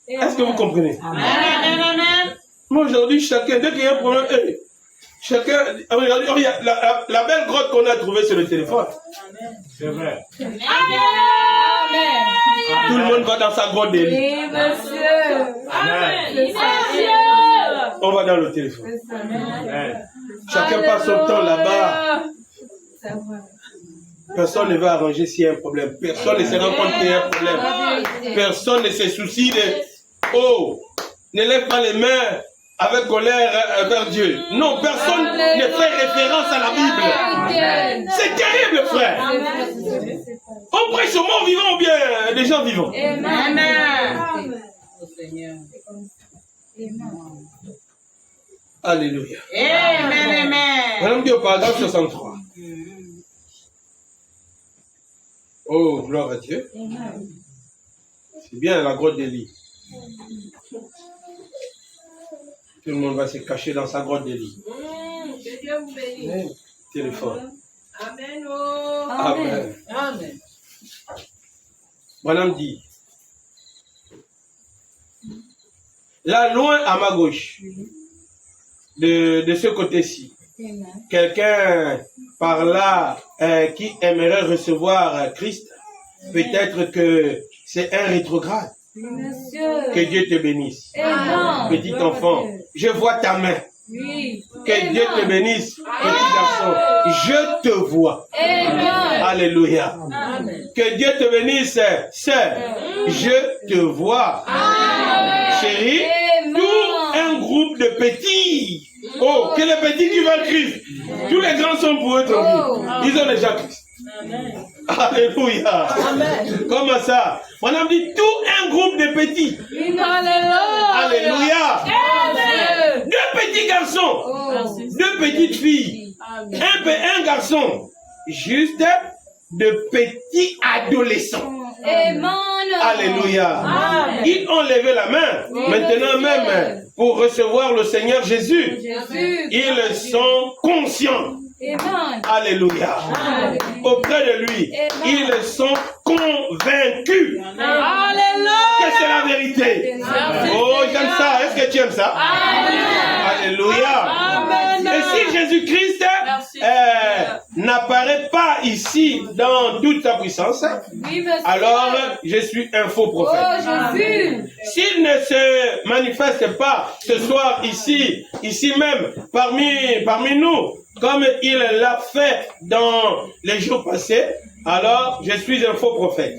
Est-ce que vous comprenez? Amen. Moi, aujourd'hui, chacun, dès qu'il y a un problème, chacun, regardez, la belle grotte qu'on a trouvée sur le téléphone. C'est vrai. Amen. Tout le monde va dans sa grotte d'Élie. Oui, monsieur. Amen. On va dans le téléphone. Amen. Chacun passe son temps là-bas. Personne ne va arranger s'il y a un problème. Personne ne se rend compte qu'il y a un problème. Personne ne se soucie de... Oh, ne lève pas les mains avec colère vers Dieu. Non, personne ne fait référence à la Bible. C'est terrible, frère. On prêche au mort vivant ou bien des gens vivants? Amen. Alléluia. Amen. Madame dit au paragraphe 63. Oh, gloire à Dieu. C'est bien la grotte d'Élie. Tout le monde va se cacher dans sa grotte d'Élie. Que Dieu vous bénisse. Téléphone. Amen. Amen. Amen. Madame dit, là, loin à ma gauche, de ce côté-ci, quelqu'un par là qui aimerait recevoir Christ, peut-être que c'est un rétrograde. Monsieur. Que Dieu te bénisse. Amen. Petit enfant, je vois ta main. Oui. Que Dieu te bénisse, petit garçon. Je te vois. Amen. Alléluia. Que Dieu te bénisse, sœur. Je te vois. Chérie, tout un groupe de petits. Oh, que les petits qui veulent Christ. Tous les grands sont pour eux tranquilles. Ils ont déjà Christ. Alléluia. Comment ça? On a dit tout un groupe de petits. Alléluia. Deux petits garçons. Deux petites filles. Un garçon. Juste de petits adolescents. Alléluia. Ils ont levé la main. Maintenant même, pour recevoir le Seigneur Jésus, ils sont conscients. Alléluia. Auprès de lui, ils sont convaincus que c'est la vérité. Oh, j'aime ça. Est-ce que tu aimes ça? Alléluia. Et si Jésus-Christ n'apparaît pas ici dans toute sa puissance, alors je suis un faux prophète. S'il ne se manifeste pas ce soir ici même, parmi nous, comme il l'a fait dans les jours passés, alors je suis un faux prophète.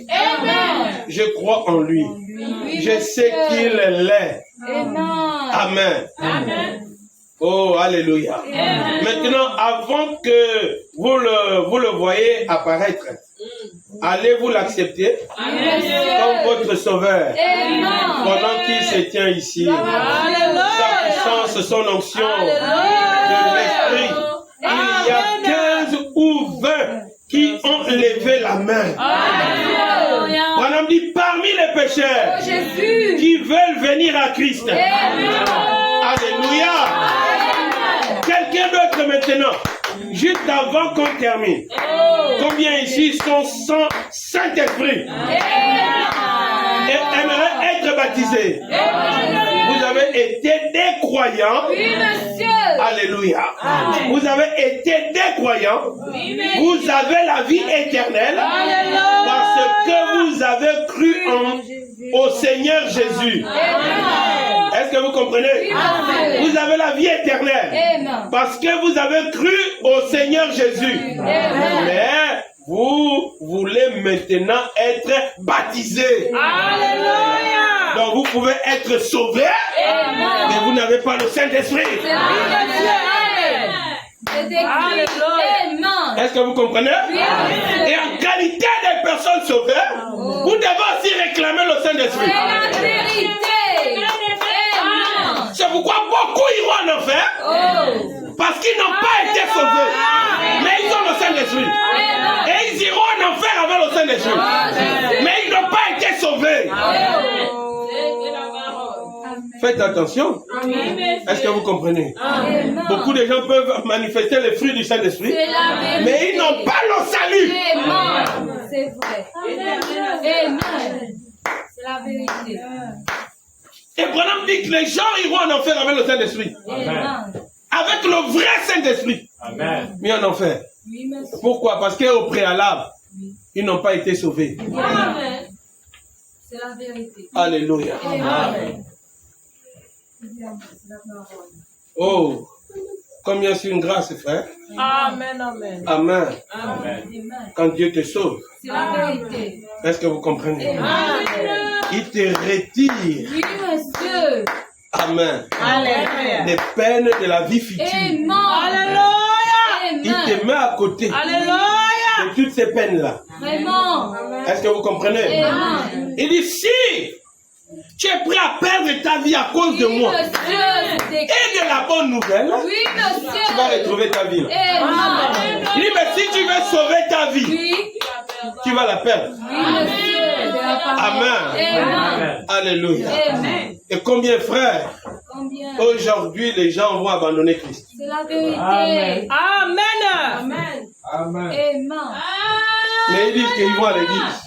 Je crois en lui. Je sais qu'il l'est. Amen. Oh, alléluia. Maintenant, avant que vous le voyez apparaître, allez-vous l'accepter comme votre sauveur pendant qu'il se tient ici. Sa puissance, son onction de l'esprit. Il y a 15 ou 20 qui ont levé la main. On a dit parmi les pécheurs qui veulent venir à Christ. Alléluia. Quelqu'un d'autre maintenant, juste avant qu'on termine. Combien ici sont sans Saint-Esprit et aimeraient être baptisés? Vous avez été des croyants. Alléluia. Vous avez été des croyants. Vous avez la vie éternelle parce que vous avez cru au Seigneur Jésus. Est-ce que vous comprenez? Vous avez la vie éternelle parce que vous avez cru au Seigneur Jésus. Mais vous voulez maintenant être baptisé. Donc vous pouvez être sauvé, mais vous n'avez pas le Saint-Esprit. Est-ce que vous comprenez? Et en qualité de personnes sauvées, vous devez aussi réclamer le Saint-Esprit. C'est pourquoi beaucoup iront en enfer, parce qu'ils n'ont pas été sauvés. Mais ils ont le Saint-Esprit. Et ils iront en enfer avec le Saint-Esprit. Mais ils n'ont pas été sauvés. Faites attention. Est-ce que vous comprenez? Beaucoup de gens peuvent manifester les fruits du Saint-Esprit, mais ils n'ont pas le salut. C'est vrai. Amen. C'est la vérité. Et Branham dit que les gens iront en enfer avec le Saint-Esprit. Amen. Avec le vrai Saint-Esprit. Amen. Mais en enfer. Oui, monsieur. Pourquoi? Parce qu'au préalable, ils n'ont pas été sauvés. Amen. C'est la vérité. Alléluia. Amen. Oh, combien c'est une grâce, frère. Amen, amen. Amen. Amen. Amen. Quand Dieu te sauve, C'est la vérité. est-ce que vous comprenez? Amen. Il te retire. Oui, monsieur. Amen. Alléluia. Des peines de la vie future. Amen. Alléluia. Il te met à côté Alléluia. de toutes ces peines-là. Vraiment. Est-ce que vous comprenez? Amen. Il dit, si tu es prêt à perdre ta vie à cause de Oui, moi monsieur. et de la bonne nouvelle, Oui, monsieur. tu vas retrouver ta vie. Amen. Il dit, mais si tu veux sauver ta vie, Oui. tu vas la perdre. Oui, monsieur. De la parole. Amen. Amen. Alléluia. Amen. Et combien, frère, Combien? aujourd'hui, les gens vont abandonner Christ. C'est la vérité. Amen. Amen. Amen. Amen. Amen. Mais ils disent qu'ils vont à l'église.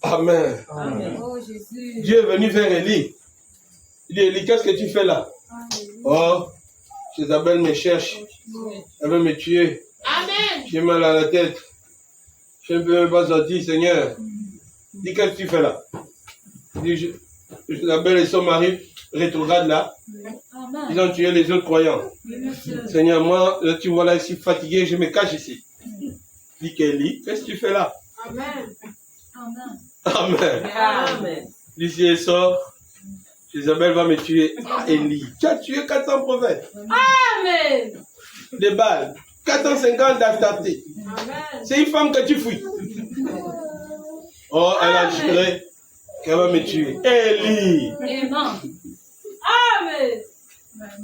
Amen. Amen. Oh, Jésus. Dieu est venu vers Élie. Il dit, Élie, qu'est-ce que tu fais là? Oh, Jézabel me cherche. Elle veut me tuer. Amen. J'ai mal à la tête. Je ne peux même pas sortir, Seigneur. Dis, qu'est-ce que tu fais là? Il dit, Jézabel et son mari rétrograde là. Amen. Ils ont tué les autres croyants. Oui, monsieur. Seigneur, moi, là, tu vois là, ici, fatigué, je me cache ici. Dis, Élie, qu'est-ce que tu fais là? Amen. Amen. Amen. Amen. Dis, si elle sort, Jézabel va me tuer. Ah, Élie, tu as tué 400 prophètes. Amen. Des balles. 450 d'Astarté. Amen. C'est une femme que tu fouilles. Oh, elle a juré qu'elle va me tuer. Élie. Amen. Amen.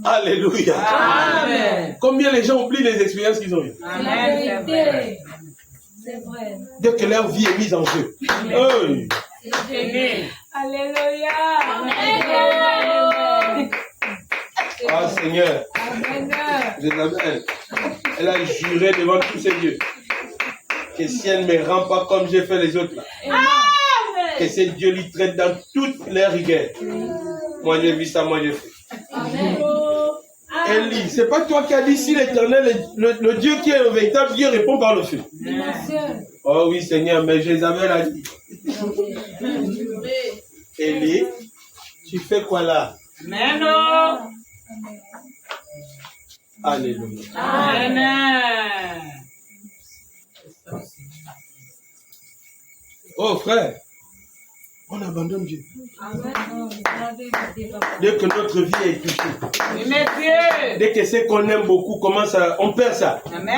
Alléluia. Amen. Combien les gens oublient les expériences qu'ils ont eues. C'est la vérité. C'est vrai. Dès que leur vie est mise en jeu. Hey. C'est la vérité. Alléluia. Amen. Ah Seigneur, Amen. Jézabel, elle a juré devant tous ces dieux que si elle ne me rend pas comme j'ai fait les autres là, que ces dieux lui traitent dans toutes les rigueurs. Moi j'ai vu ça, moi j'ai fait. Amen. Élie, c'est pas toi qui as dit si l'Éternel, le Dieu qui est le véritable Dieu répond par le feu. Oui, monsieur. Oh oui Seigneur, mais Jézabel a dit, Élie, tu fais quoi là? Amen. Alléluia. Amen. Oh frère, on abandonne Dieu. Amen. C'est la vérité, papa. Dès que notre vie est touchée, Oui, monsieur. dès que c'est qu'on aime beaucoup commence à, on perd ça. Amen.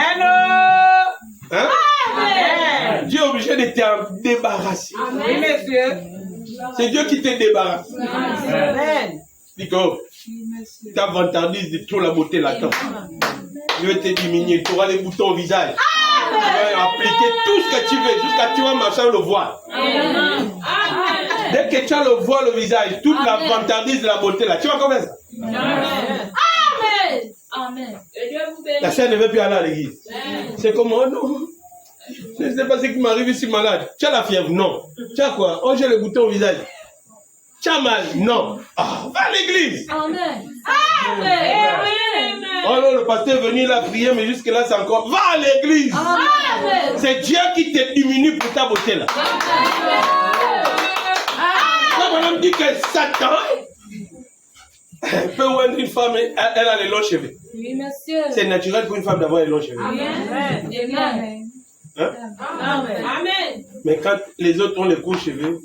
Hein? Amen. Dieu est obligé de te débarrasser. Oui, monsieur. C'est Dieu qui te débarrasse. Amen. Dis que oh, ta vantardise de trop la beauté l'attend. Je vais te diminuer, tu auras les boutons au visage. Tu vas appliquer tout ce que tu veux jusqu'à ce que tu vas marcher le voile. Amen. Dès que tu as le voile au visage, toute la vantardise de la beauté là, tu vas comment ça? Amen. Amen. Que Dieu vous bénisse. La sœur ne veut plus aller à l'église. C'est comme, oh non, je ne sais pas ce qui m'arrive ici malade. Tu as la fièvre? Non. Tu as quoi? Oh, j'ai le bouton au visage. Tu as mal? Non. Ah, va à l'église. Amen. Amen. Oh non, le pasteur est venu là prier, mais jusque-là, c'est encore. Va à l'église. Amen. C'est Dieu qui te diminue pour ta beauté là. Quand on dit que Satan peut voir une femme, elle a les longs cheveux. Oui, monsieur. C'est naturel pour une femme d'avoir les longs cheveux. Amen. Amen. Hein? Amen. Mais quand les autres ont les courts cheveux,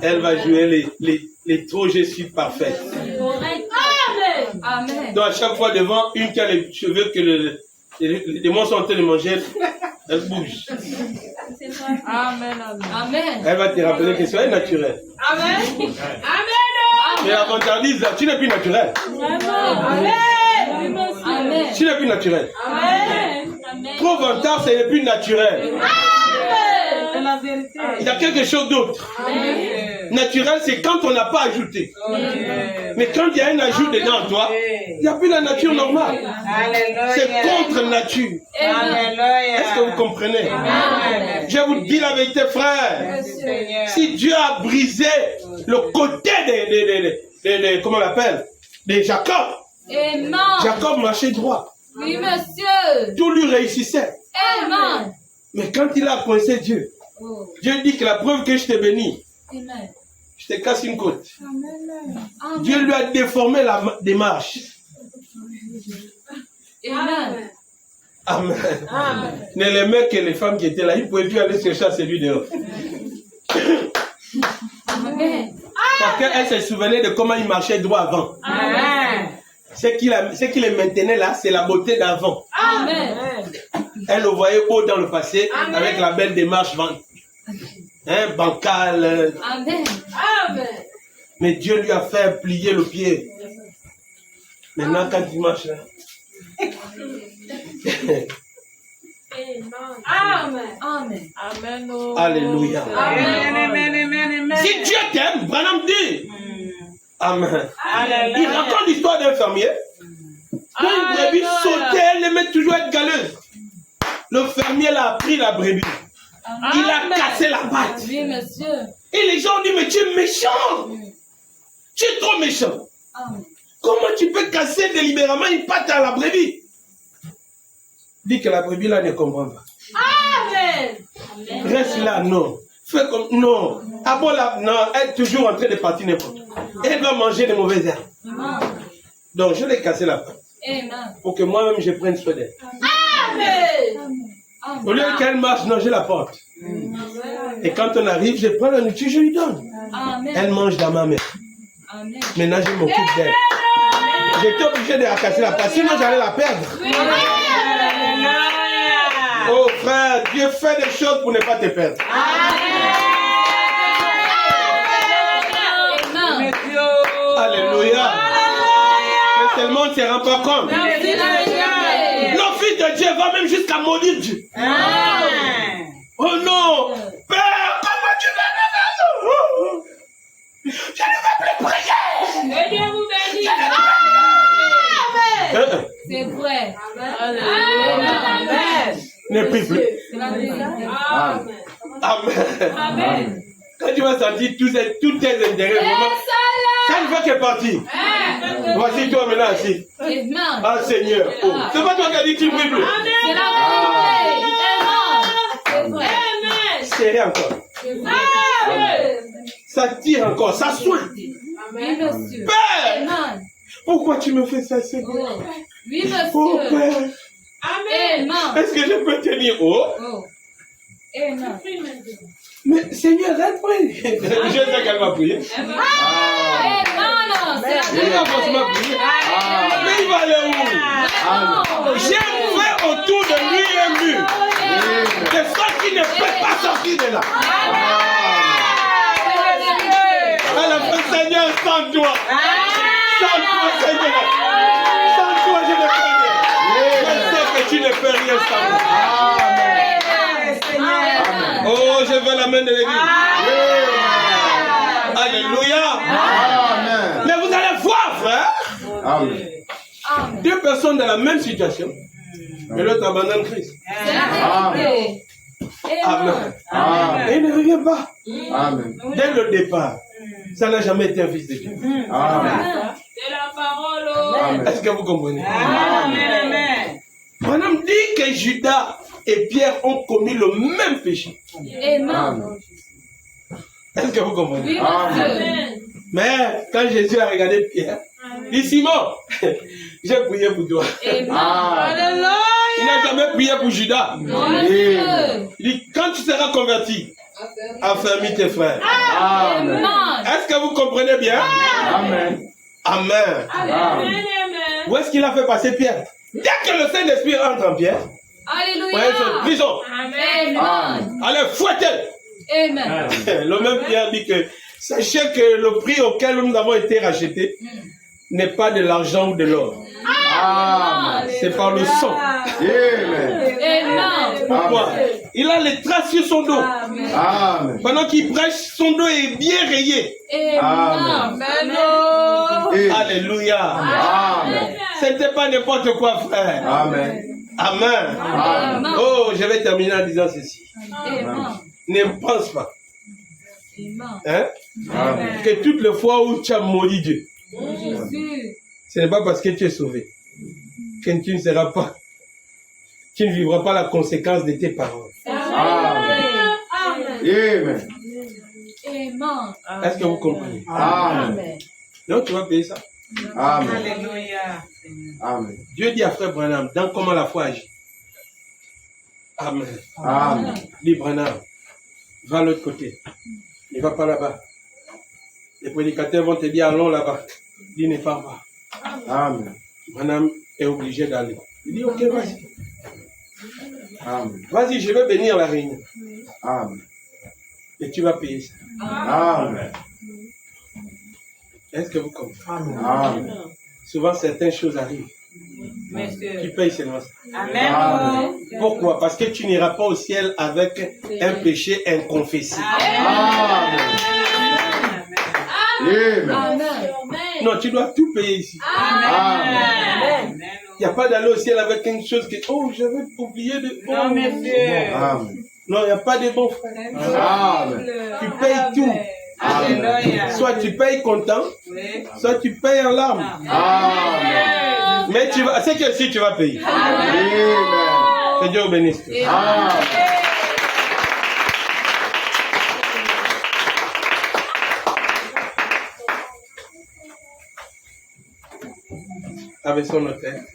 elle va jouer les trop je suis parfaite. Correct. Amen. Donc à chaque fois devant une qui a les cheveux que les démons sont en train de manger, elle bouge. Amen. Amen. Elle va te rappeler que c'est naturel. Amen. Mais la vantardise là, tu n'es plus naturel. Amen. Amen. Tu n'es plus naturel. Amen. Trop vantard, ce n'est plus naturel. C'est la vérité. Il y a quelque chose d'autre. Amen. naturel, c'est quand on n'a pas ajouté. Mais quand il y a un ajout dedans en toi, il n'y a plus la nature normale. C'est contre nature. Est-ce que vous comprenez? Je vous dis la vérité, frère. Si Dieu a brisé le côté comment on l'appelle, de Jacob. Jacob marchait droit. Oui, monsieur. Tout lui réussissait. Amen. Mais quand il a coincé Dieu, Dieu dit que la preuve que je t'ai béni, Amen. je te casse une côte. Amen. Dieu lui a déformé la démarche. Amen. Amen. Mais les mecs et les femmes qui étaient là, ils ne pouvaient plus aller chercher à celui dehors. Amen. Parce qu'elle se souvenait de comment il marchait droit avant. Ce qui les maintenait là, c'est la beauté d'avant. Amen. Elle le voyait beau dans le passé, avec la belle démarche bancale. Amen. Mais Dieu lui a fait plier le pied. Maintenant, quand il marche là. Amen. Alléluia. Si Dieu t'aime, Branham dit. Amen. Il raconte l'histoire d'un fermier. Quand une brebis sautait, elle aimait toujours être galeuse. Le fermier l'a pris la brebis. Il a cassé la patte. Oui, monsieur. Et les gens ont dit, mais tu es méchant. Tu es trop méchant. Amen. Comment tu peux casser délibérément une patte à la brebis? Dis que la brebis là ne comprend pas. Reste là, non. Fais comme, non. Ah bon là, non, elle est toujours en train de partir n'importe. Elle doit manger de mauvaises herbes. Amen. Donc je l'ai cassé la patte. Amen. Pour que moi-même je prenne soin d'elle. Au lieu qu'elle marche, non, je la porte. Et quand on arrive, je prends la nourriture, je lui donne. Amen. Elle mange dans ma main. Amen. Maintenant, je m'occupe d'elle. J'étais obligé de la casser la patte, sinon j'allais la perdre. Oh frère, Dieu fait des choses pour ne pas te perdre. Amen. Alléluia. Mais tellement on ne se rend pas compte. Le fils de Dieu va même jusqu'à maudire Dieu. Oh non, Père, comment tu vas me faire? Je ne veux plus prier. C'est vrai. Ne prie plus. C'est la vérité. Amen. Quand tu vas sentir tous tes intérêts, vraiment, ça ne fait que partir. Voici toi maintenant assis. Amen. Ah Seigneur. Oh. C'est pas toi qui as dit que tu ne pries plus. C'est la vérité. Amen. C'est vrai. Serrez encore. Ça tire encore, ça soigne. Oui, monsieur. Père, Amen. pourquoi tu me fais ça, Seigneur? Oui, Oh monsieur. Père, Amen. est-ce que je peux tenir haut? Oh. Amen. Mais Seigneur, elle prie. Je sais qu'elle va prier. Amen. C'est la Il va vérité. forcément prier. Mais il va aller où? J'ai fait autour de lui un mur. De sorte qu'il ne peut pas sortir de là. À la fin, Seigneur, sans toi. Sans toi, Seigneur. Sans toi, je ne peux rien. Je sais que tu ne peux rien sans moi. Oh, je veux la main de l'église. Alléluia. Mais vous allez voir, frère. Deux personnes dans la même situation. Mais l'autre abandonne Christ. C'est la vérité. Amen. Amen. Et il ne revient pas. Amen. Dès le départ, ça n'a jamais été un fils de Dieu. Amen. C'est la parole. Amen. Est-ce que vous comprenez? Amen. Madame dit que Judas et Pierre ont commis le même péché. Amen. Est-ce que vous comprenez? Oui, monsieur. Mais quand Jésus a regardé Pierre, il dit Simon, j'ai prié pour toi. Amen. Il n'a jamais prié pour Judas. Non, monsieur. Il dit quand tu seras converti, affermis tes frères. Amen. Amen. Est-ce que vous comprenez bien? Amen. Amen. Amen. Où est-ce qu'il a fait passer Pierre? Dès que le Saint-Esprit entre en Pierre, voyez cette Alléluia. prison. Amen. Allez, fouettez. Amen. Le même Pierre dit que sachez que le prix auquel nous avons été rachetés n'est pas de l'argent ou de l'or. Amen. C'est par le sang. Amen. Amen. Pourquoi? Il a les traces sur son dos. Amen. Amen. Pendant qu'il prêche, son dos est bien rayé. Amen. Et- Alléluia. Amen. Ce n'était pas n'importe quoi, frère. Amen. Amen. Amen. Oh, je vais terminer en disant ceci. Amen. Ne pense pas hein, Amen. que toutes les fois où tu as maudit Dieu, Jésus. ce n'est pas parce que tu es sauvé que tu ne seras pas, tu ne vivras pas la conséquence de tes paroles. Amen. Amen. Amen. Est-ce que vous comprenez? Amen. Donc tu vas payer ça. Amen. Alléluia. Amen. Dieu dit à Frère Branham, dans comment la foi agit. Amen. Amen. Dis Branham, va de l'autre côté. Ne va pas là-bas. Les prédicateurs vont te dire allons là-bas. Dis ne pars pas. Amen. Branham est obligé d'aller. Il dit ok, vas-y. Amen. Vas-y, je vais bénir la réunion. Amen. Et tu vas payer ça. Amen. Est-ce que vous comprenez? Amen. Souvent, certaines choses arrivent. Monsieur. Tu payes seulement ça. Amen. Pourquoi? Parce que tu n'iras pas au ciel avec un péché inconfessé. Amen. Amen. Amen. Non, tu dois tout payer ici. Amen. Il n'y a pas d'aller au ciel avec quelque chose que, oh, je vais oublier de... Non, monsieur. Amen. Non, il n'y a pas de bon frère. Amen. Tu payes tout. Alléluia. Soit tu payes content, Oui. soit tu payes en larmes. Amen. Mais tu vas, c'est que si tu vas payer. Amen. Que Dieu vous bénisse. Amen. Avec son hôtel.